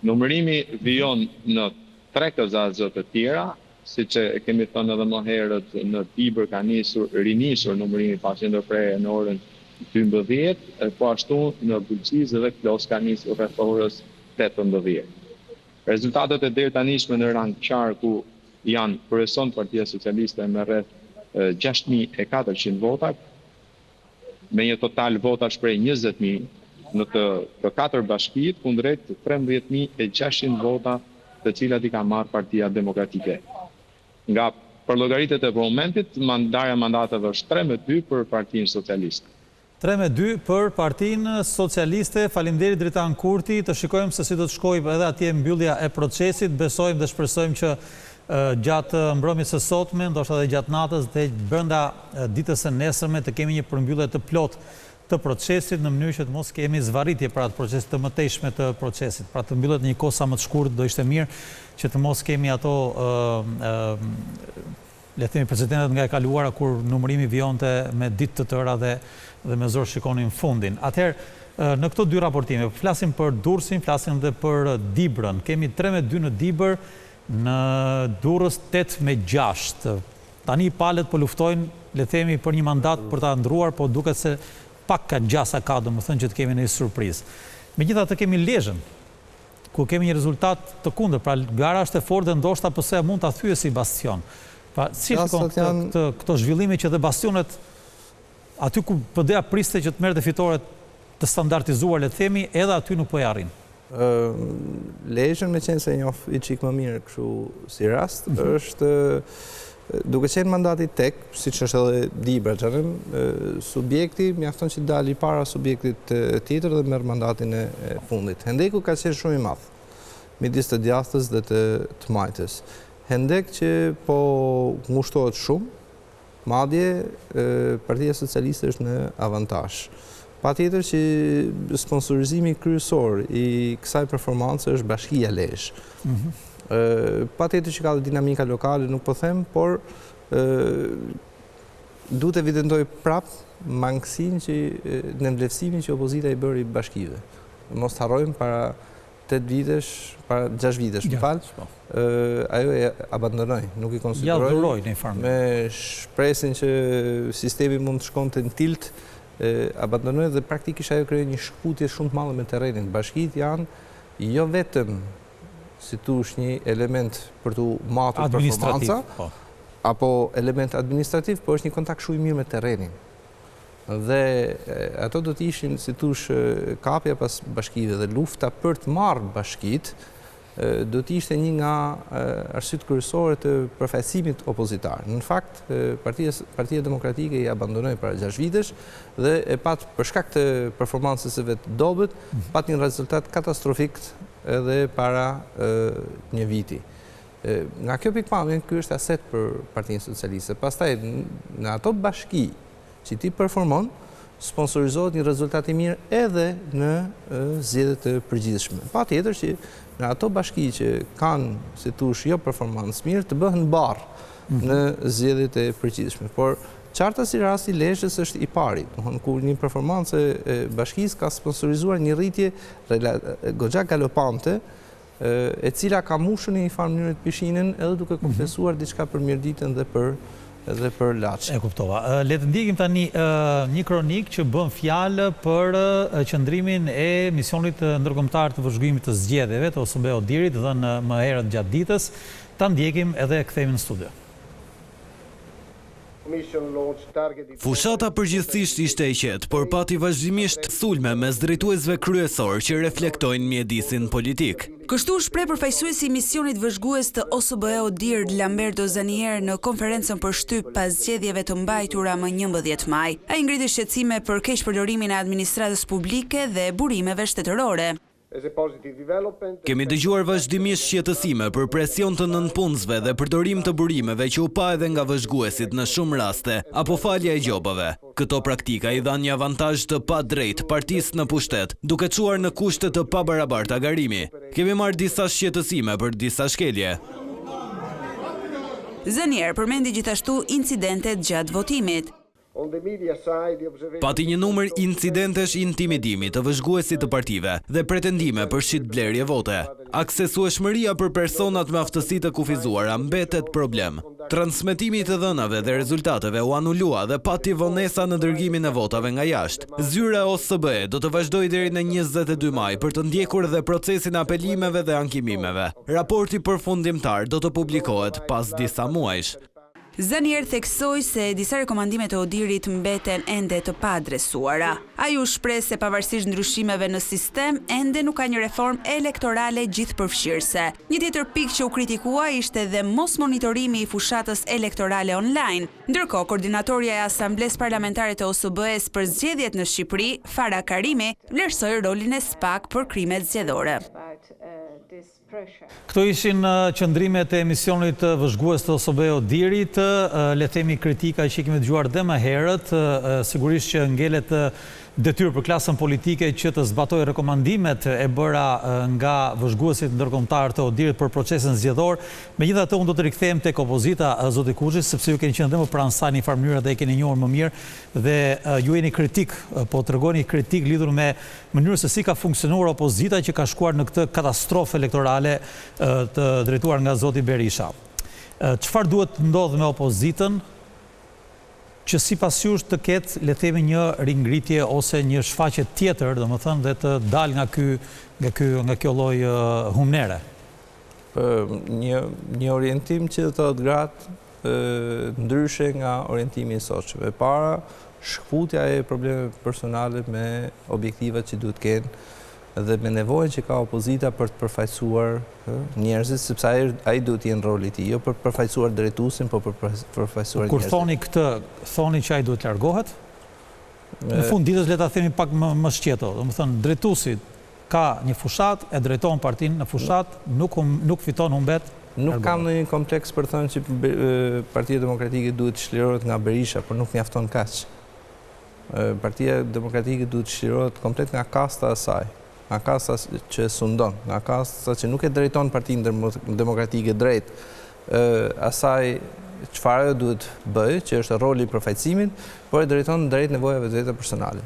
Numërimi vijon në 3 KZAZ të tjera, siç e kemi thënë edhe më herët, në Tibër ka rinisur numërimi pasi ndërprerje në orën 12, po ashtu në Bulqizë dhe Klos ka nisur rreth orës 18. Rezultatet e deri tanishme në rang qark ku janë përreson Partia Socialiste me rreth 6.400 vota, me një total votash prej 20.000 në të 4 bashkiet, kundrejt 13.600 vota të cilat i ka marrë Partia Demokratike. Nga për llogaritet e momentit, ndarja mandateve është 3-2 për Partinë Socialiste. 3-2 për Partinë Socialiste. Faleminderit Dritan Kurti. Të shikojmë se si do të shkojë edhe atje mbyllja e procesit. Besojmë dhe shpresojmë që gjatë mbrëmjes së sotme, ndoshta edhe gjatë natës dhe brenda ditës së nesërme të kemi një përmbyllje të plotë të procesit në mënyrë që të mos kemi zvarritje pra të procesit, të mëtejshme të procesit. Pra të mbyllet një kohë sa më të shkurtër, do ishte mirë që të mos kemi ato le të themi precedentet nga e kaluara kur numërimi vijonte me ditë të tëra dhe me zor shikonin fundin. Atëherë, në këto dy raportime, flasim për Durrësin, flasim dhe për Dibrën. Kemi 3-2 në Dibër, në Durrës 8-6. Tani palët po luftojnë, le të themi, për një mandat për ta ndruar, po duket se pak ka gjasa ka, domethënë që të kemi një surprizë. Megjithatë kemi Lezhën, ku kemi një rezultat të kundërt, pra gara është e fortë dhe ndoshta pse mund ta thyej si bastion. Pra si shikon këto zhvillime që dhe bastionet aty ku PD-ja priste që të merrte fitoret të standardizuar, le të themi, edhe aty nuk po e arrin. Lezhën, me qenë se njoh i çik më mirë kështu si rast, është duke qenë mandati tek, siç është edhe Dibra, subjekti mjafton që dali para subjektit tjetër dhe merr mandatin e fundit. Hendeku ka qenë shumë i madh midis të djathtës dhe të majtës. Hendek që po ngushtohet shumë, madje Partia Socialiste është në avantazh. Patjetër që sponsorizimi kryesor i kësaj performance është Bashkia Lezhë. Patjetër që ka dhe dinamika lokale, nuk po them, por duhet evidentoj prap mangësinë në vlerësimin që opozita i bëri bashkive. Mos të harrojmë para 8 vitesh, para 6 vitesh, ajo e abandonoi, nuk i konsideroi me shpresin që sistemi mund të shkonte në tilt, abandonoi dhe praktikisht ajo krijoi një shkputje shumë të madhe me terrenin. Bashkitë janë jo vetëm si tush një element për të matur performanca, apo element administrativ, po është një kontakt shumë i mirë me terrenin. Dhe ato do të ishin si tush kapja pas bashkive dhe lufta për të marrë bashkit, do të ishte një nga arsyet kryesore të përfaqësimit opozitar. Në fakt, Partia Demokratike i abandonoi para 6 vitesh dhe e pat për shkak të performancës së vet dobët, pat një rezultat katastrofik edhe para një viti. Nga kjo pikpamje, ky është aset për Partinë Socialiste. Pastaj në ato bashki që ti performon, sponsorizohet një rezultat i mirë edhe në zgjedhjet e përgjithshme. Patjetër që në ato bashki që kanë, si tush, jo performancë mirë, të bëhen barë në zgjedhjet e përgjithshme. Por qarta si rasti Lezhës është i pari, ku një performancë e bashkisë ka sponsorizuar një rritje goxha galopante, e cila ka mushën në një farë mënyrë të pishinën edhe duke kompensuar diçka për mirëditën dhe për Laçin. E kuptova. Le të ndjekim tani një kronik që bën fjalë për qëndrimin e misionit ndërkombëtar të vëzhgimit të zgjedhjeve të OSBE Odirit dhënë më herët gjatë ditës. Ta ndjekim edhe kthehemi në studio. Fushata përgjithsisht ishte e qetë, por pati vazhdimisht thulme mes drejtuesve kryesor që reflektojnë mjedisin politik. Kështu shpreh përfaqësuesi i misionit vëzhgues të OSBE Odir Lamberto Zanier në konferencën për shtyp pas zgjedhjeve të mbajtura më 11 maj. Ai ngriti shqetësime për keqpërdorimin e administratës publike dhe burimeve shtetërore. Kemi dëgjuar vazhdimisht shqetësime për presion të nënpunësve dhe përdorim të burimeve që u pa edhe nga vëzhguesit në shumë raste, apo falja e gjobave. Këto praktika i dhan një avantazh të pa drejt partisë në pushtet, duke çuar në kushte të pabarabarta garimi. Kemi marrë disa shqetësime për disa shkelje. Zanier përmendi gjithashtu incidentet gjatë votimit. Pati një numër incidentesh intimidimi të vëzhguesit të partive dhe pretendime për shitblerje vote. Aksesueshmëria për personat me aftësi të kufizuara mbetet problem. Transmetimi të dhënave dhe rezultateve u anulua dhe pati vonesa në dërgimin e votave nga jashtë. Zyra e OSBE do të vazhdojë deri në 22 maj për të ndjekur dhe procesin e apelimeve dhe ankimimeve. Raporti përfundimtar do të publikohet pas disa muajsh. Zanier theksoi se disa rekomandime të Odirit mbeten ende të pa adresuara. Ai u shpreh se pavarësisht ndryshimeve në sistem, ende nuk ka një reformë elektorale gjithëpërfshirëse. Një tjetër pikë që u kritikua ishte dhe mos monitorimi i fushatës elektorale online. Ndërkohë, koordinatorja e Asamblesë Parlamentare të OSBE-s për zgjedhjet në Shqipëri, Farah Karimi, vlerësoi rolin e SPAK për krimet zgjedhore. Këto ishin qëndrimet e emisionit vëzhgues të OSBE Odirit, le themi kritika që kemi dëgjuar dhe më herët, sigurisht që ngelet detyrë për klasën politike që të zbatoj rekomandimet e bëra nga vëzhguesit ndërkombëtar të Odirit për procesin zgjedhor. Megjithatë, unë do të rikthehem tek opozita, zoti Kuçi, sepse ju keni qenë dhe më pranë saj në një farë mënyrë dhe e keni njohur më mirë dhe ju jeni kritik, po tregoni kritik lidhur me mënyrën se si ka funksionuar opozita që ka shkuar në këtë katastrofë elektorale të drejtuar nga zoti Berisha. Çfarë duhet të ndodhë me opozitën që sipas jush të ketë, le themi, një ringritje ose një shfaqje tjetër, domethënë, dhe të dalë nga kjo lloj humnere? Një orientim që të thotë gratë ndryshe nga orientimi i sotshëm. Para, shkputja e problemeve personale me objektivat që duhet kenë dhe me nevojën që ka opozita për të përfaqësuar njerëzit, sepse ai duhet të jenë roli i tij, jo për të përfaqësuar drejtuesin, por për përfaqësuar njerëzit. Kur thoni këtë, thoni që ai duhet të largohet? Në fund ditës le ta themi pak më shqeto, domethënë drejtuesi ka një fushat, e drejton partinë në fushat, nuk fiton, humbet. Nuk kam ndonjë kompleks për të thënë që Partia Demokratike duhet të çlirohet nga Berisha, por nuk mjafton kaq. Partia Demokratike duhet të çlirohet komplet nga kasta e saj. Nga kasta që sundon, nga kasta që nuk e drejton Partinë Demokratike drejt asaj çfarë duhet bëjë, që është roli i përfaqësimit, por e drejton drejt nevojave të veta personale.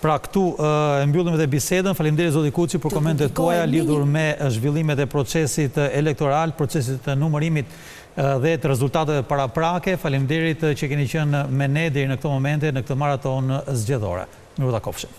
Pra këtu e mbyllim edhe bisedën. Faleminderit zoti Kuçi për komentet tuaja lidhur me zhvillimet e procesit elektoral, procesit të numërimit dhe të rezultateve paraprake. Faleminderit që keni qenë me ne deri në këtë momente në këtë maraton zgjedhore. Miru takofshim.